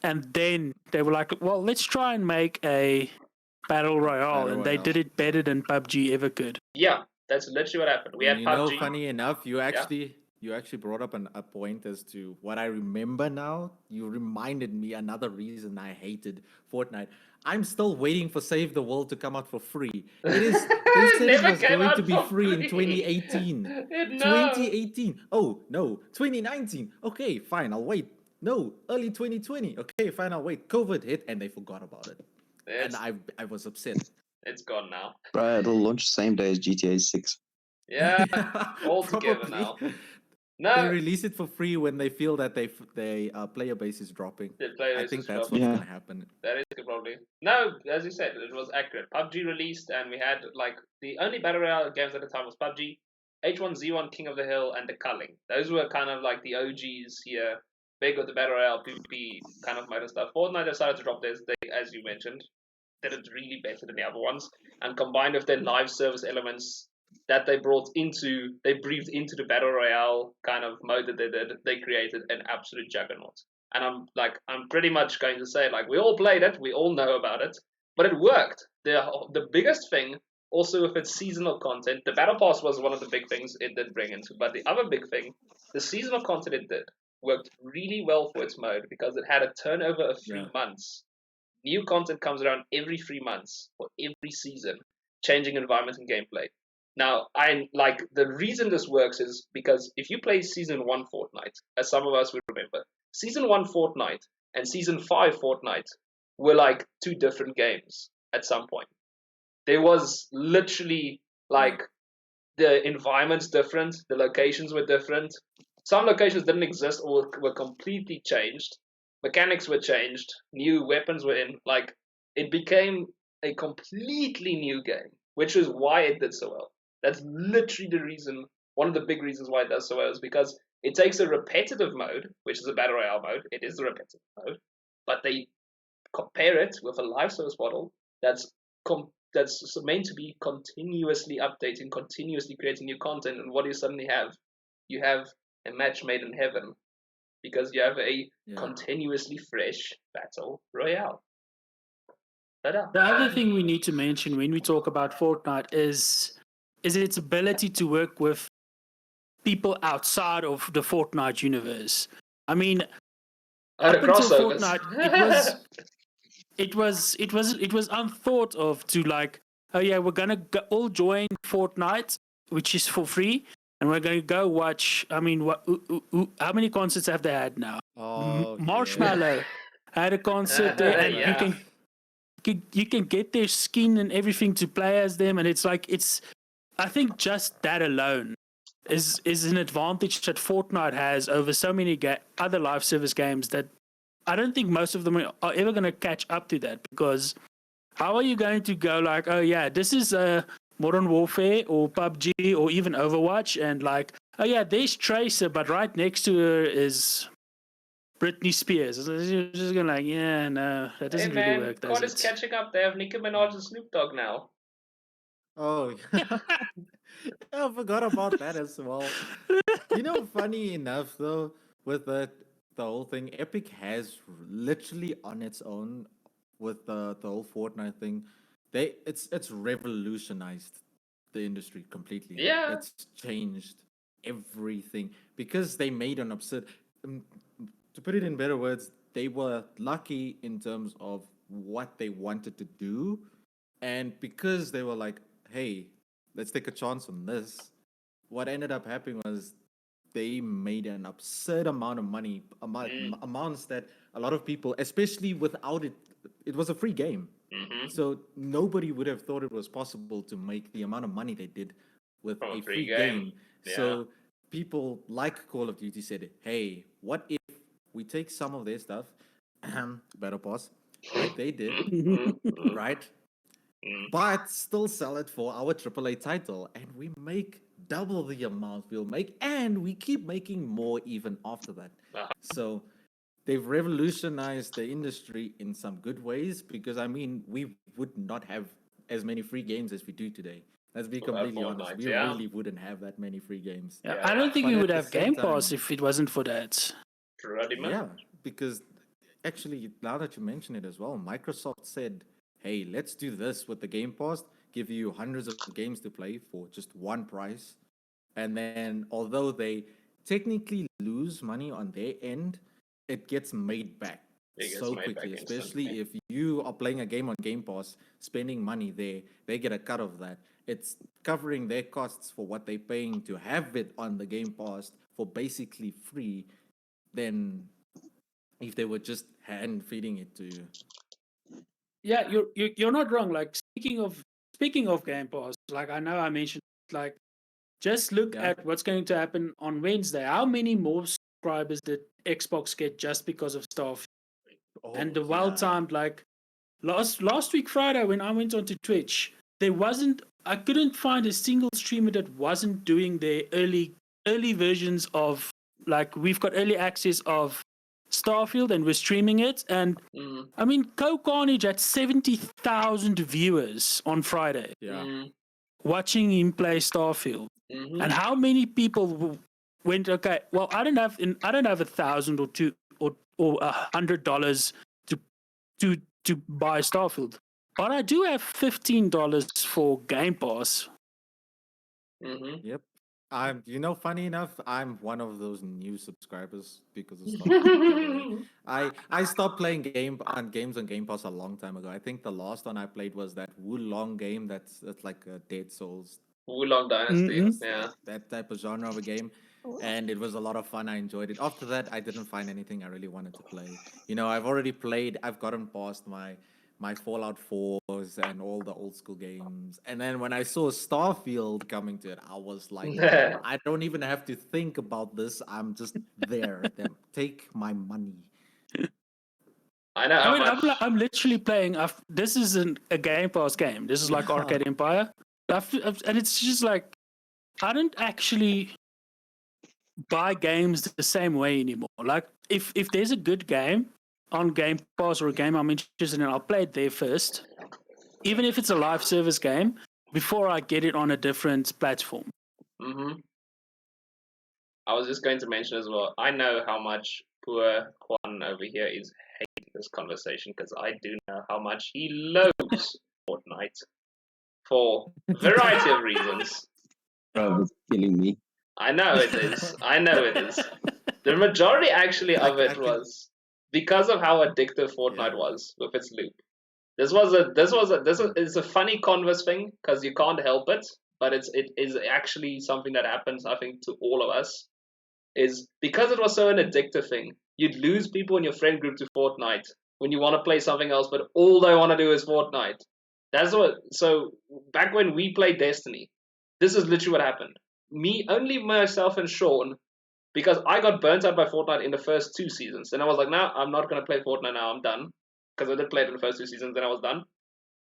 And then they were like, well, let's try and make a battle royale, and they did it better than PUBG ever could. Yeah, that's literally what happened. We had PUBG. Funny enough, you actually brought up a point as to what I remember now. You reminded me another reason I hated Fortnite. I'm still waiting for Save the World to come out for free. It is. They said it was going to be free in 2018. 2018. Oh no, 2019. Okay, fine, I'll wait. No, early 2020. Okay, fine, I'll wait. COVID hit and they forgot about it. And I was upset. It's gone now. Bro, it'll launch same day as GTA 6. Yeah, all together now. No, they release it for free when they feel that they player base is dropping. I think that's what's going to happen. That is probably. No, as you said, it was accurate. PUBG released, and we had like the only battle royale games at the time was PUBG, H1Z1, King of the Hill, and the Culling. Those were kind of like the OGs here. Big with the battle royale, PvP kind of mode and stuff. Fortnite decided to drop theirs, as you mentioned, did it really better than the other ones, and combined with their live service elements that they breathed into the battle royale kind of mode that they did, they created an absolute juggernaut. And I'm pretty much going to say, like, we all played it, we all know about it, but it worked. The biggest thing, also with its seasonal content, the battle pass was one of the big things it did bring into, but the other big thing, the seasonal content it did, worked really well for its mode because it had a turnover of 3 months. New content comes around every 3 months for every season, changing environment and gameplay. Now, the reason this works is because if you play Season 1 Fortnite, as some of us will remember, Season 1 Fortnite and Season 5 Fortnite were like 2 different games at some point. There was literally like the environments different, the locations were different. Some locations didn't exist or were completely changed. Mechanics were changed, new weapons were in. Like, it became a completely new game, which is why it did so well. That's literally the reason, one of the big reasons why it does so well is because it takes a repetitive mode, which is a battle royale mode. It is a repetitive mode, but they compare it with a live service model that's meant to be continuously updating, continuously creating new content. And what do you suddenly have? You have a match made in heaven, because you have a continuously fresh battle royale. Ta-da. The other thing we need to mention when we talk about Fortnite is its ability to work with people outside of the Fortnite universe. I mean, up until Fortnite, it was unthought of to like, oh yeah, we're gonna all join Fortnite, which is for free, and we're gonna go watch. I mean, how many concerts have they had now? Marshmallow had a concert there, and you can get their skin and everything to play as them, and it's like I think just that alone is an advantage that Fortnite has over so many other live service games that I don't think most of them are ever going to catch up to that, because how are you going to go like, oh yeah, this is Modern Warfare or PUBG or even Overwatch, and like, oh yeah, there's Tracer, but right next to her is Britney Spears. You're just going like, yeah, no, that doesn't really work, does it? Is catching up. They have Nicki Minaj and Snoop Dogg now. Oh, I forgot about that as well. You know, funny enough though, with the whole thing, Epic has literally on its own with the whole Fortnite thing, it's revolutionized the industry completely. Yeah, it's changed everything because they made an absurd. To put it in better words, they were lucky in terms of what they wanted to do, and because they were like, hey, let's take a chance on this. What ended up happening was they made an absurd amount of money, amounts that a lot of people, especially without it, it was a free game. Mm-hmm. So nobody would have thought it was possible to make the amount of money they did with a free game. Yeah. So people like Call of Duty said, hey, what if we take some of their stuff, Battle Pass, like they did, right? But still sell it for our AAA title, and we make double the amount we'll make, and we keep making more even after that. So they've revolutionized the industry in some good ways, because I mean, we would not have as many free games as we do today. Let's be completely honest. We really wouldn't have that many free games. Yeah, I don't think But we at would the have same Game Pass time- if it wasn't for that. Yeah, because actually, now that you mention it as well, Microsoft said, hey, let's do this with the Game Pass, give you hundreds of games to play for just one price. And then, although they technically lose money on their end, it gets made back so quickly, especially if you are playing a game on Game Pass, spending money there, they get a cut of that. It's covering their costs for what they're paying to have it on the Game Pass for basically free, than if they were just hand feeding it to you. Yeah, you're not wrong. Like speaking of Game Pass, like I know I mentioned, like just look at what's going to happen on Wednesday. How many more subscribers did Xbox get just because of stuff? And the well-timed, like last week Friday when I went onto Twitch, I couldn't find a single streamer that wasn't doing their early versions of, like, we've got early access of Starfield and we're streaming it. And I mean, Carnage had 70,000 viewers on Friday. Watching him play Starfield. And how many people went, okay, well, I don't have $1,000 or $200 or $100 to buy Starfield, but I do have $15 for Game Pass. Yep. Funny enough, I'm one of those new subscribers because of Starfield. I stopped playing games on Game Pass a long time ago. I think the last one I played was that Wulong game that's like a Dead Souls. Wulong Dynasty, yeah. That type of genre of a game. And it was a lot of fun. I enjoyed it. After that, I didn't find anything I really wanted to play. I've gotten past my Fallout 4s and all the old school games. And then when I saw Starfield coming to it, I was like, I don't even have to think about this. I'm just there. Take my money. I know. I'm literally playing. This isn't a Game Pass game. This is like Arcade Empire. And it's just like, I don't actually buy games the same way anymore. Like, if there's a good game on Game Pass or a game I'm interested in, I'll play it there first, even if it's a live service game, before I get it on a different platform. I was just going to mention as well, I know how much poor Juan over here is hating this conversation, because I do know how much he loathes Fortnite for a variety of reasons. Bro, it's killing me. I know it is. The majority actually of it was because of how addictive Fortnite was with its loop. This is a funny Converse thing, because you can't help it, but it is actually something that happens, I think, to all of us. Is because it was so an addictive thing, you'd lose people in your friend group to Fortnite when you want to play something else, but all they want to do is Fortnite. So back when we played Destiny, this is literally what happened. Only myself and Sean, because I got burnt out by Fortnite in the first 2 seasons. And I was like, no, I'm not going to play Fortnite now, I'm done. Because I did play it in the first 2 seasons, then I was done.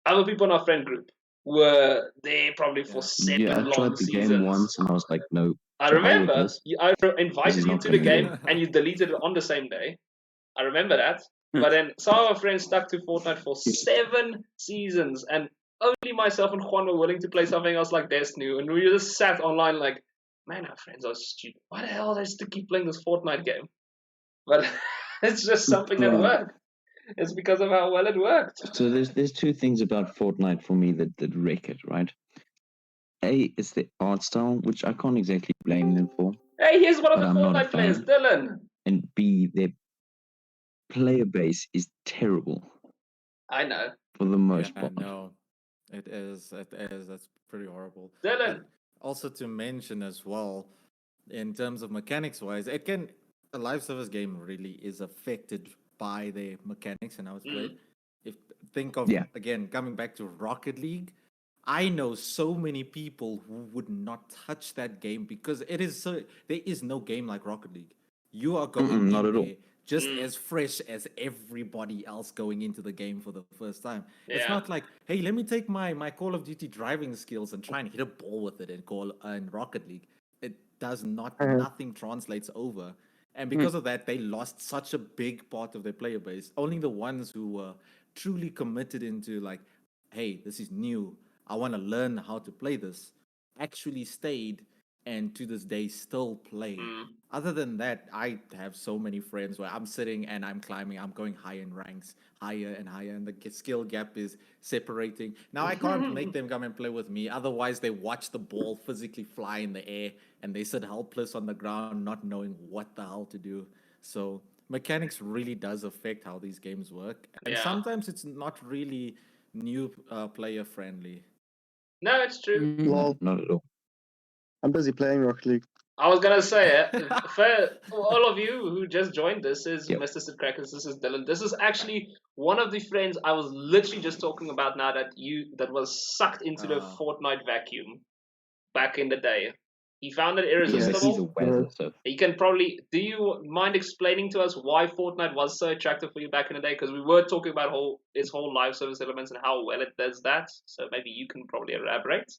Other people in our friend group were there probably for 7 long seasons. I tried the game once and I was like, no. I remember I invited you to the game and you deleted it on the same day. I remember that. But then some of our friends stuck to Fortnite for 7 seasons, and only myself and Juan were willing to play something else like Destiny. And we just sat online like, man, our friends are stupid. Why the hell are they still keep playing this Fortnite game? But it's just something that worked. It's because of how well it worked. So there's 2 things about Fortnite for me that wreck it, right? A, it's the art style, which I can't exactly blame them for. Hey, here's one of the Fortnite players, Dylan. And B, their player base is terrible. I know. For the most part. No, it is. That's pretty horrible. Dylan. And also to mention as well, in terms of mechanics-wise, a live service game really is affected by their mechanics and how it's played. Again, coming back to Rocket League, I know so many people who would not touch that game because there is no game like Rocket League. You are going not at all. just Mm. as fresh as everybody else going into the game for the first time. It's Yeah. not like, hey, let me take my Call of Duty driving skills and try and hit a ball with it in Rocket League. It does not, nothing translates over. And because of that, they lost such a big part of their player base. Only the ones who were truly committed into like, hey, this is new. I want to learn how to play this, actually stayed and to this day still play. Mm. Other than that, I have so many friends where I'm sitting and I'm climbing, I'm going higher in ranks, higher and higher, and the skill gap is separating. Now I can't make them come and play with me. Otherwise, they watch the ball physically fly in the air and they sit helpless on the ground, not knowing what the hell to do. So mechanics really does affect how these games work, and Yeah. sometimes it's not really new player friendly. No, it's true. Mm. Not at all. I'm busy playing Rocket League. I was gonna say it. For all of you who just joined, this is Yep. Mr. Sidcrackers. This is Dylan. This is actually one of the friends I was literally just talking about now that was sucked into the Fortnite vacuum back in the day. He found it Because irresistible. he's a weather, so You can probably. Do you mind explaining to us why Fortnite was so attractive for you back in the day? Because we were talking about its whole live service elements and how well it does that. So maybe you can probably elaborate.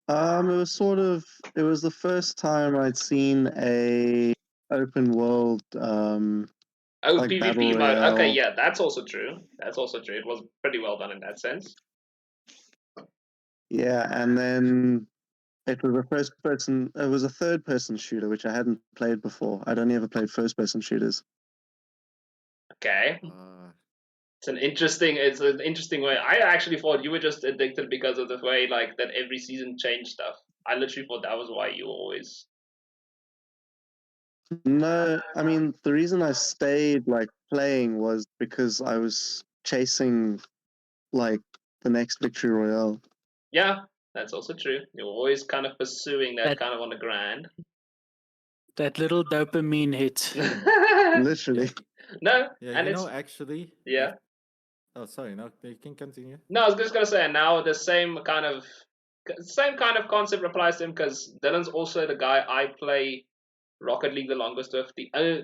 It was the first time I'd seen a open world Oh, like PvP battle mode. Okay, royale. yeah, that's also true. That's also true. It was pretty well done in that sense. Yeah, and then it was a third person shooter, which I hadn't played before. I'd only ever played first person shooters. Okay, Uh, it's an interesting way. I actually thought you were just addicted because of the way like that every season changed stuff. I literally thought that was why you were always. No, I mean the reason I stayed like playing was because I was chasing like the next victory royale. Yeah, that's also true. You're always kind of pursuing that That- kind of on the grind. That little dopamine hit. Literally. No, yeah, and you it's know, actually. yeah. Oh, sorry. No, you can continue. No, I was just gonna say, and now the same kind of concept applies to him because Dylan's also the guy I play Rocket League the longest with.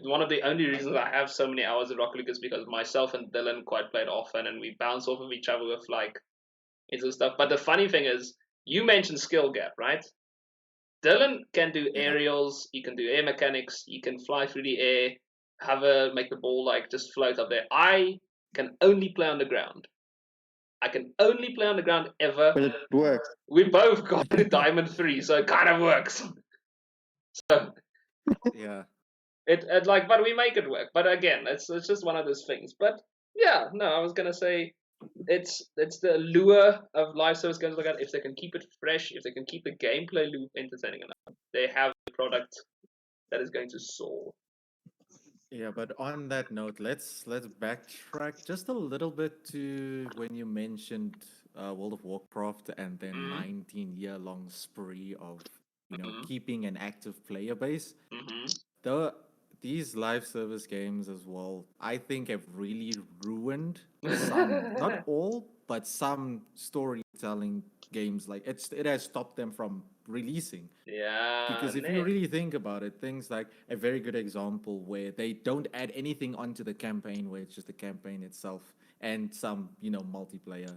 One of the only reasons I have so many hours of Rocket League is because myself and Dylan quite played often, and we bounce off of each other with like into stuff. But the funny thing is, you mentioned skill gap, right? Dylan can do Yeah. aerials, he can do air mechanics, he can fly through the air, make the ball like just float up there. I can only play on the ground. I can only play on the ground ever. But it works. We both got to Diamond 3, so it kind of works. So Yeah. it like, but we make it work. But again, it's just one of those things. But yeah, no, I was gonna say it's the allure of live service games like that. If they can keep it fresh, if they can keep the gameplay loop entertaining enough, they have a product that is going to soar. Yeah, but on that note, let's backtrack just a little bit to when you mentioned World of Warcraft and their Mm. 19-year-long spree of Mhm. keeping an active player base. Mm-hmm. These live service games as well, I think have really ruined some, not all, but some storytelling games. Like it has stopped them from releasing. Yeah. Because if you really think about it, things like a very good example where they don't add anything onto the campaign, where it's just the campaign itself and some, multiplayer.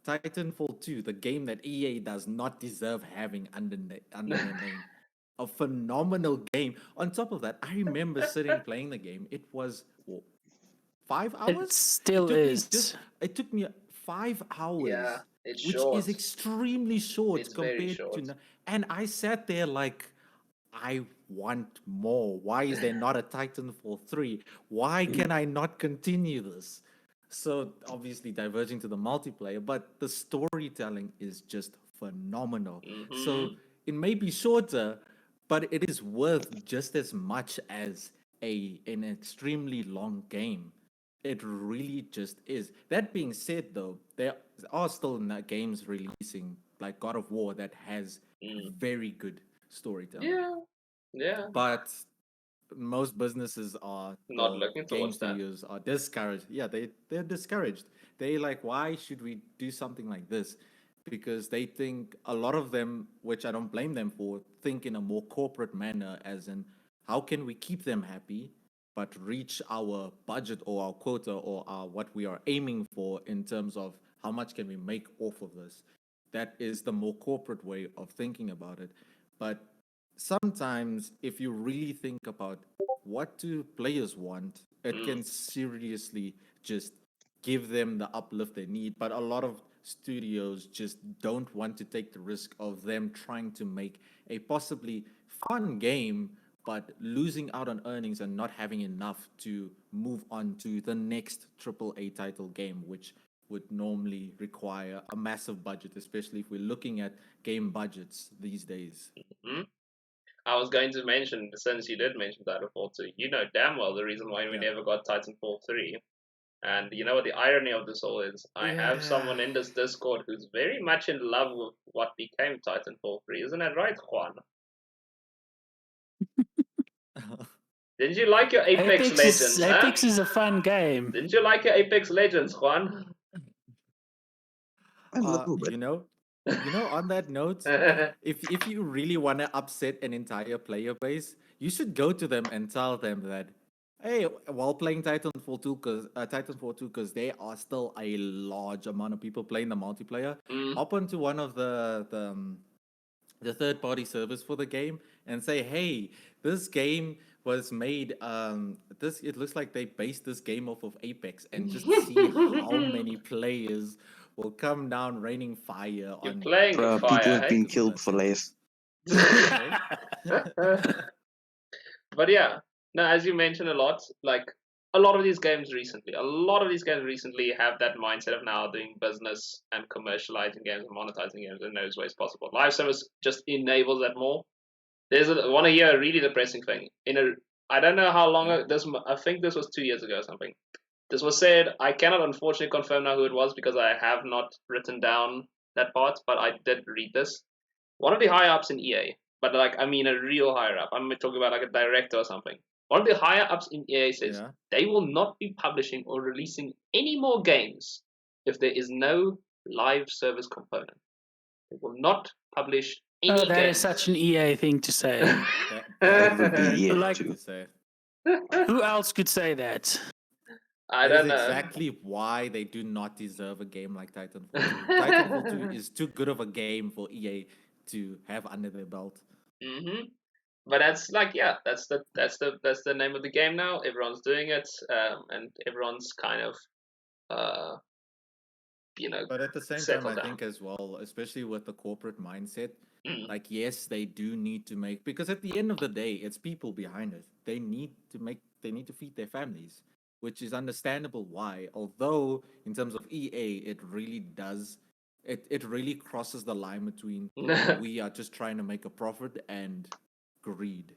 Titanfall 2, the game that EA does not deserve having under their name. A phenomenal game. On top of that, I remember sitting playing the game. It was 5 hours? It still is. It took me 5 hours. Yeah, it's which short. is extremely short It's very compared short. to and I sat there like I want more. Why is there not a Titanfall 3? Why can I not continue this? So obviously diverging to the multiplayer, but the storytelling is just phenomenal. So Mhm. it may be shorter, but it is worth just as much as an extremely long game. It really just is. That being said, though, there are still games releasing like God of War that has very good storytelling. Yeah. Yeah. But most businesses are Not or looking game towards that. studios are discouraged. Yeah, they're discouraged. They like, why should we do something like this? Because they think a lot of them, which I don't blame them for, think in a more corporate manner, as in how can we keep them happy but reach our budget or our quota or what we are aiming for in terms of how much can we make off of this. That is the more corporate way of thinking about it. But sometimes if you really think about what do players want, it can seriously just give them the uplift they need. But a lot of studios just don't want to take the risk of them trying to make a possibly fun game but losing out on earnings and not having enough to move on to the next AAA title game, which would normally require a massive budget, especially if we're looking at game budgets these days. Hmm? I was going to mention, since you did mention Titanfall 2, you know damn well the reason why we Yeah. never got Titanfall 3. And you know what the irony of this all is? I have someone in this Discord who's very much in love with what became Titanfall 3. Isn't that right, Juan? Didn't you like your Apex Legends, Apex huh? is a fun game. Didn't you like your Apex Legends, Juan? A little bit. You know, on that note, if you really want to upset an entire player base, you should go to them and tell them that, hey, while playing Titanfall 2, because there are still a large amount of people playing the multiplayer, hop onto one of the third-party servers for the game and say, hey, this game was made. It looks like they based this game off of Apex, and just see how many players will come down raining fire You're on. playing Bro, with people fire, have hey? been killed for less. But yeah, now as you mentioned a lot of these games recently, have that mindset of now doing business and commercializing games and monetizing games in those ways possible. Live service just enables that more. Want to hear a really depressing thing? I don't know how long I think this was 2 years ago or something. This was said. I cannot unfortunately confirm now who it was because I have not written down that part, but I did read this. One of the higher ups in EA, but a real higher up. I'm talking about like a director or something. One of the higher ups in EA says they will not be publishing or releasing any more games if there is no live service component. They will not publish any games. That is such an EA thing to say. That would be EA Like- too. Who else could say that? I That don't is know. exactly why they do not deserve a game like Titanfall 2. Titanfall 2 is too good of a game for EA to have under their belt. But that's that's the name of the game now. Everyone's doing it, and everyone's kind of, But at the same time, settled I down. think as well, especially with the corporate mindset, like yes, they do need to make, because at the end of the day, it's people behind it. They need to feed their families, which is understandable why. Although in terms of EA, it really does. It really crosses the line between we are just trying to make a profit and greed.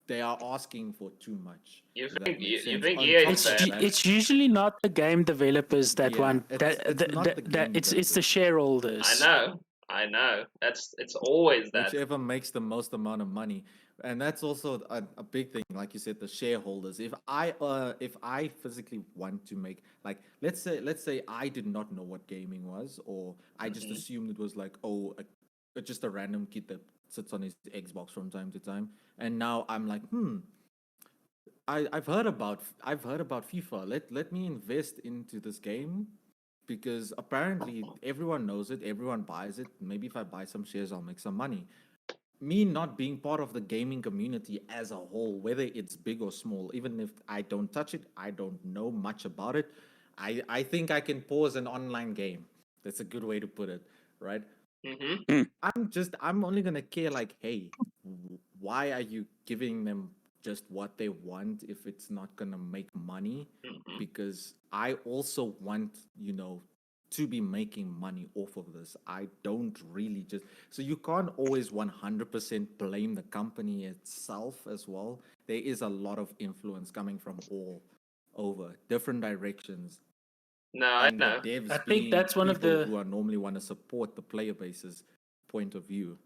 They are asking for too much. You if that think makes you sense. think On EA top is of fair? that- It's usually not the game developers that Yeah, want it's not the game it's the developers. shareholders. I know. It's always that. Whichever makes the most amount of money, and that's also a big thing. Like you said, the shareholders. If I physically want to make, like, let's say I did not know what gaming was, or I just assumed it was like, just a random kid that sits on his Xbox from time to time, and now I'm like, I've heard about FIFA. Let me invest into this game, because apparently everyone knows it, everyone buys it. Maybe if I buy some shares, I'll make some money. Me not being part of the gaming community as a whole, whether it's big or small, even if I don't touch it, I don't know much about it. I think I can pause an online game. That's a good way to put it, right? I'm only gonna care like, hey, why are you giving them just what they want if it's not gonna make money? Because I also want, to be making money off of this. I don't really so you can't always 100% blame the company itself as well. There is a lot of influence coming from all over different directions. No, I And know. the devs I think being that's one of people the- who are normally want to support the player base's point of view.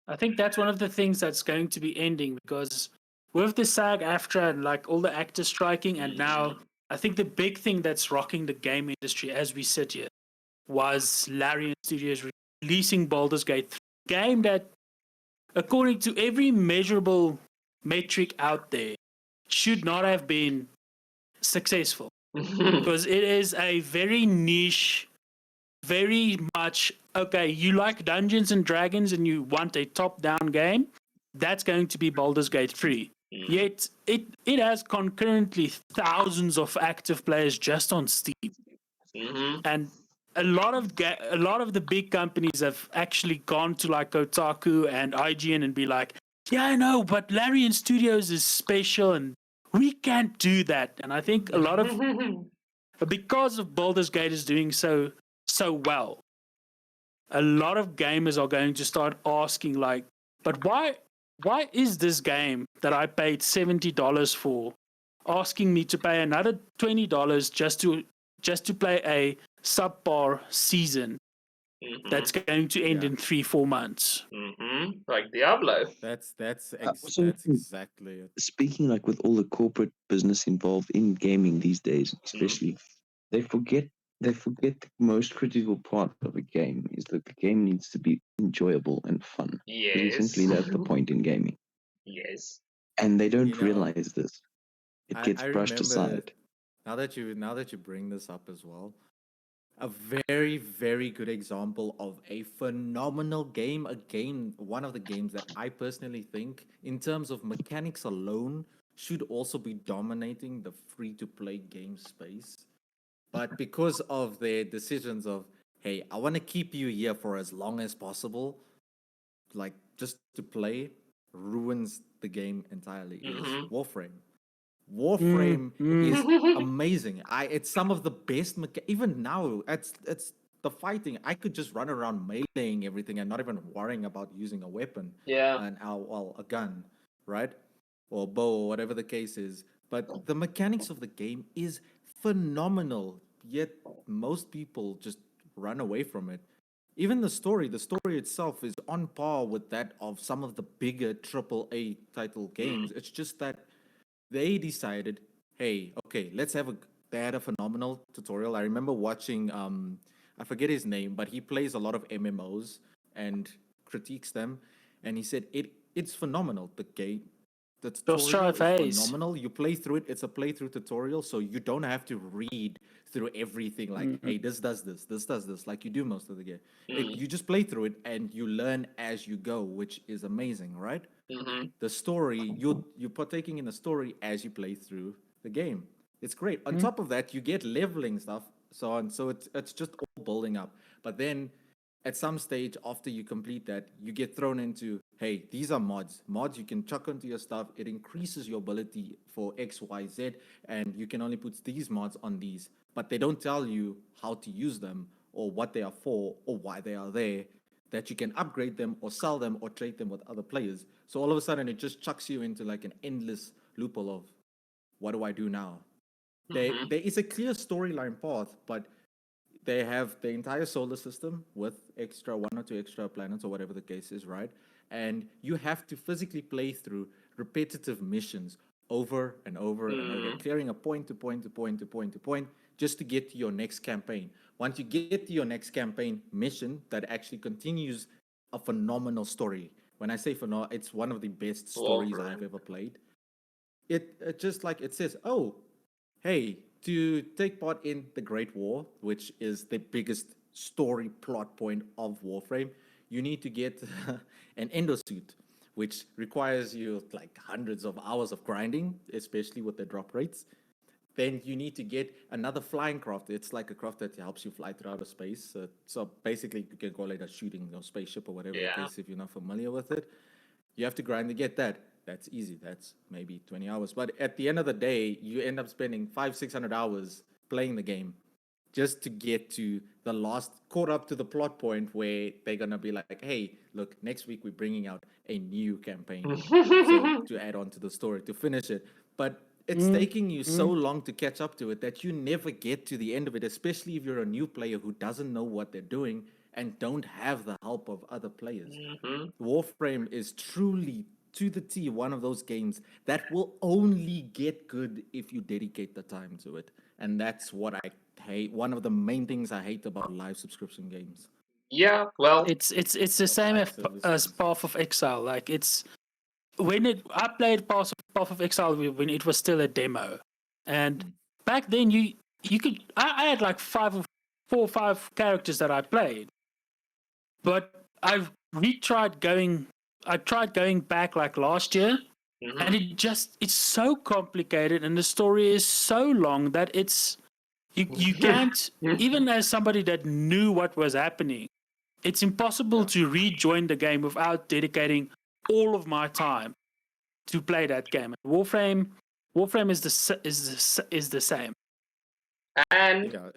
I think that's one of the things that's going to be ending, because with the SAG-AFTRA and like all the actors striking, and now I think the big thing that's rocking the game industry as we sit here was Larian Studios releasing Baldur's Gate 3, game that according to every measurable metric out there, should not have been successful because it is a very niche, very much okay. You like Dungeons and Dragons and you want a top-down game, that's going to be Baldur's Gate 3. Yet it has concurrently thousands of active players just on Steam, and a lot of the big companies have actually gone to like Kotaku and IGN and be like, yeah, I know, but Larian Studios is special and we can't do that. And I think a lot of because of Baldur's Gate is doing so well, a lot of gamers are going to start asking like, but why is this game that I paid $70 for asking me to pay another $20 just to play a subpar season that's going to end in 3-4 months? Like Diablo. That's So, that's exactly it. speaking like with all the corporate business involved in gaming these days, especially, they forget the most critical part of a game is that the game needs to be enjoyable and fun. Because Yes. essentially that's the point in gaming. Yes. And they don't You know, realize this. It gets I brushed remember aside. now that you bring this up as well, a very, very good example of a phenomenal game. One of the games that I personally think, in terms of mechanics alone, should also be dominating the free-to-play game space. But because of their decisions of, hey, I want to keep you here for as long as possible, like just to play, ruins the game entirely. Is Warframe. Warframe is amazing. It's some of the best even now. It's the fighting. I could just run around meleeing everything and not even worrying about using a weapon. Yeah. And well, a gun, right? Or a bow or whatever the case is. But the mechanics of the game is phenomenal. Yet most people just run away from it. Even the story itself is on par with that of some of the bigger AAA title games. It's just that they decided, hey, okay, they had a phenomenal tutorial. I remember watching I forget his name, but he plays a lot of MMOs and critiques them, and he said it's phenomenal. The tutorial is phenomenal. You play through it, it's a playthrough tutorial, so you don't have to read through everything like, hey, this does this, like you do most of the game. You just play through it and you learn as you go, which is amazing, right? The story, you're partaking in the story as you play through the game. It's great. On top of that, you get leveling stuff, so on. So it's just all building up. But then at some stage after you complete that, you get thrown into, hey, these are mods. Mods you can chuck onto your stuff. It increases your ability for X, Y, Z, and you can only put these mods on these. But they don't tell you how to use them or what they are for or why they are there, that you can upgrade them or sell them or trade them with other players. So all of a sudden it just chucks you into like an endless loophole of, what do I do now? There is a clear storyline path, but they have the entire solar system with extra 1 or 2 extra planets or whatever the case is, right? And you have to physically play through repetitive missions over and over and over, clearing a point to point to point to point to point just to get to your next campaign. Once you get to your next campaign mission that actually continues a phenomenal story. When I say phenomenal, it's one of the best stories I've ever played. It just like it says, oh, hey, to take part in the Great War, which is the biggest story plot point of Warframe, you need to get an endosuit, which requires you like hundreds of hours of grinding, especially with the drop rates. Then you need to get another flying craft. It's like a craft that helps you fly through outer space. So basically, you can call it a shooting spaceship or whatever the case if you're not familiar with it. You have to grind to get that. That's easy. That's maybe 20 hours. But at the end of the day, you end up spending 500-600 hours playing the game just to get to the last, caught up to the plot point where they're going to be like, hey, look, next week we're bringing out a new campaign. So to add on to the story, to finish it. But it's taking you so long to catch up to it that you never get to the end of it, especially if you're a new player who doesn't know what they're doing and don't have the help of other players. Warframe is truly, to the T, one of those games that will only get good if you dedicate the time to it. And that's what I hate. One of the main things I hate about live subscription games. Yeah, well, It's the Of same live service as games. Path of Exile. Like it's I played Path of Exile when it was still a demo, and Mm. back then you could I had like 4 or 5 characters that I played, but I've retried going. I tried going back like last year, mhm. and it's so complicated, and the story is so long that you can't, even as somebody that knew what was happening, it's impossible to rejoin the game without dedicating all of my time to play that game. Warframe is the same. and Yeah,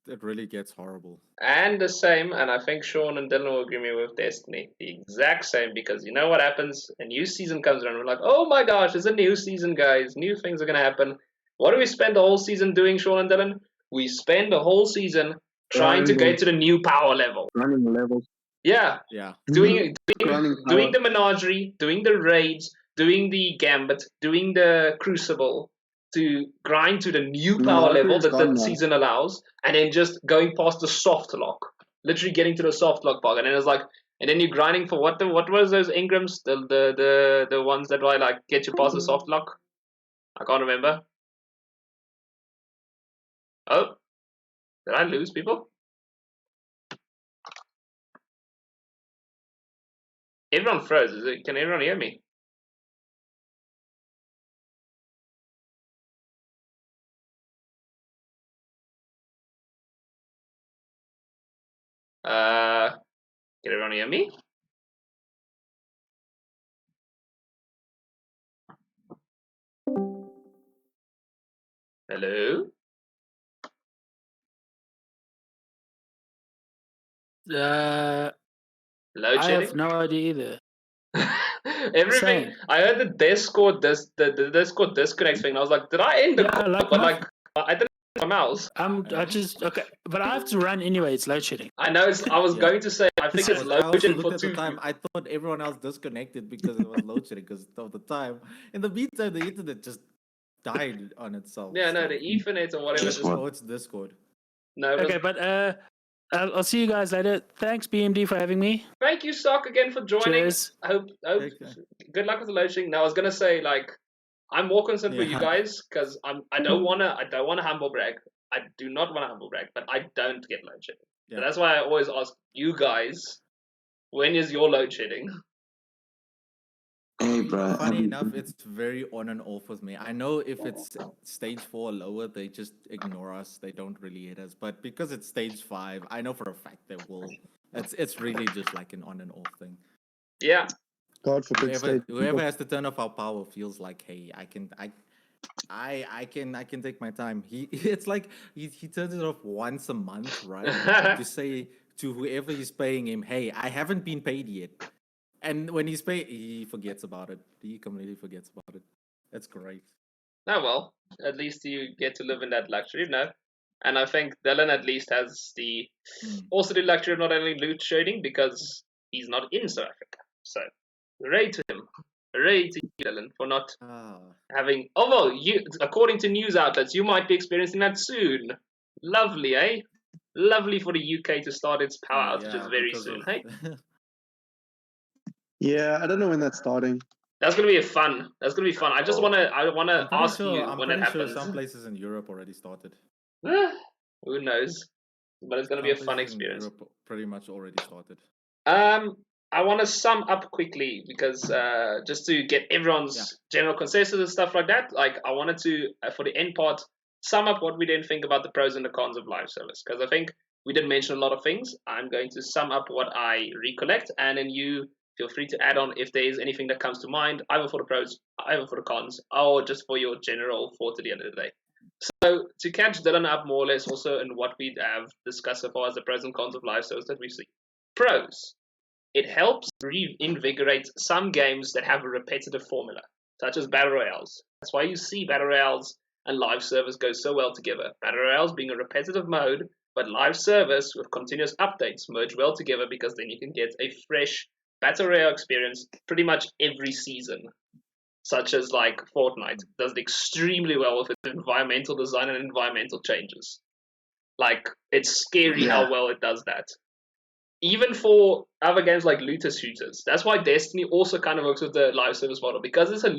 it really gets horrible. the same, and I think Sean and Dylan will agree with me with Destiny. The exact same, because you know what happens? A new season comes around, we're like, oh my gosh, it's a new season, guys. New things are going to happen. What do we spend the whole season doing, Sean and Dylan? We spend the whole season trying to get to the new power level. Running levels. Yeah, Yeah. doing Grinding doing power. the menagerie, doing the raids, doing the gambit, doing the crucible to grind to the new power Menagerie level is that the gone now. season allows, and then just going past the soft lock, literally getting to the soft lock part, and then it's like, and then you're grinding for what was those engrams, the ones that like get you past the soft lock. I can't remember. Oh, did I lose people? Everyone froze. Can everyone hear me? Can everyone hear me? Hello? Load I shedding? have no idea either. Everything. Same. I heard the Discord the Discord disconnect thing. And I was like, did I end the Yeah, call? like But like, I didn't my mouse. I just okay, but I have to run anyway. It's load shedding. I know. I was Yeah. going to say. I think it's I load also shedding looked for at the 2 time. I thought everyone else disconnected because it was load shedding because of the time. In the meantime, the internet just died on itself. Yeah, no, still. the Ethernet or whatever. Just Just, what? Oh, it's Discord. no, it was, Okay, but I'll see you guys later. Thanks, BMD, for having me. thank you, Sock, again for joining. Cheers. I hope. Okay. Good luck with the load shedding. Now, I was gonna say like, I'm more concerned for you Yeah. guys because I don't wanna humble brag. I do not want to humble brag, but I don't get load shedding. So Yeah. that's why I always ask you guys, when is your load shedding? Hey, bro. Funny enough, it's very on and off with me. I know if it's stage 4 or lower, they just ignore us. They don't really hit us. But because it's stage 5, I know for a fact they will. It's really just like an on and off thing. Yeah. God forbid. Whoever has to turn off our power feels like, hey, I can take my time. It's like he turns it off once a month, right? To say to whoever he's paying him, hey, I haven't been paid yet. And when he's paid, he forgets about it. He completely forgets about it. That's great. Oh well, at least you get to live in that luxury, no? And I think Dylan at least has the also the luxury of not only loot shading because he's not in South Africa. So hooray to him. Hooray to you, Dylan, for not having. Although you, according to news outlets, you might be experiencing that soon. Lovely, eh? Lovely for the UK to start its power outages very soon, hey? Yeah, I don't know when that's starting. That's gonna be fun. That's gonna be fun. I just wanna ask you I'm when it pretty sure happens. some places in Europe already started. Who knows? But it's gonna be a Some fun places in experience. Europe pretty much already started. I want to sum up quickly because just to get everyone's general consensus and stuff like that. Like I wanted to for the end part sum up what we didn't think about the pros and the cons of live service because I think we did mention a lot of things. I'm going to sum up what I recollect, and then you feel free to add on if there is anything that comes to mind, either for the pros, either for the cons, or just for your general thought at the end of the day. So to catch Dylan up more or less also in what we have discussed so far as the pros and cons of live service that we see. Pros. It helps reinvigorate some games that have a repetitive formula, such as Battle Royales. That's why you see Battle Royales and live service go so well together. Battle Royales being a repetitive mode, but live service with continuous updates merge well together because then you can get a fresh Battle Royale experience pretty much every season. Such as like Fortnite does it extremely well with its environmental design and environmental changes. Like it's scary how well it does that. even for other games like looter shooters. That's why Destiny also kind of works with the live service model, because it's a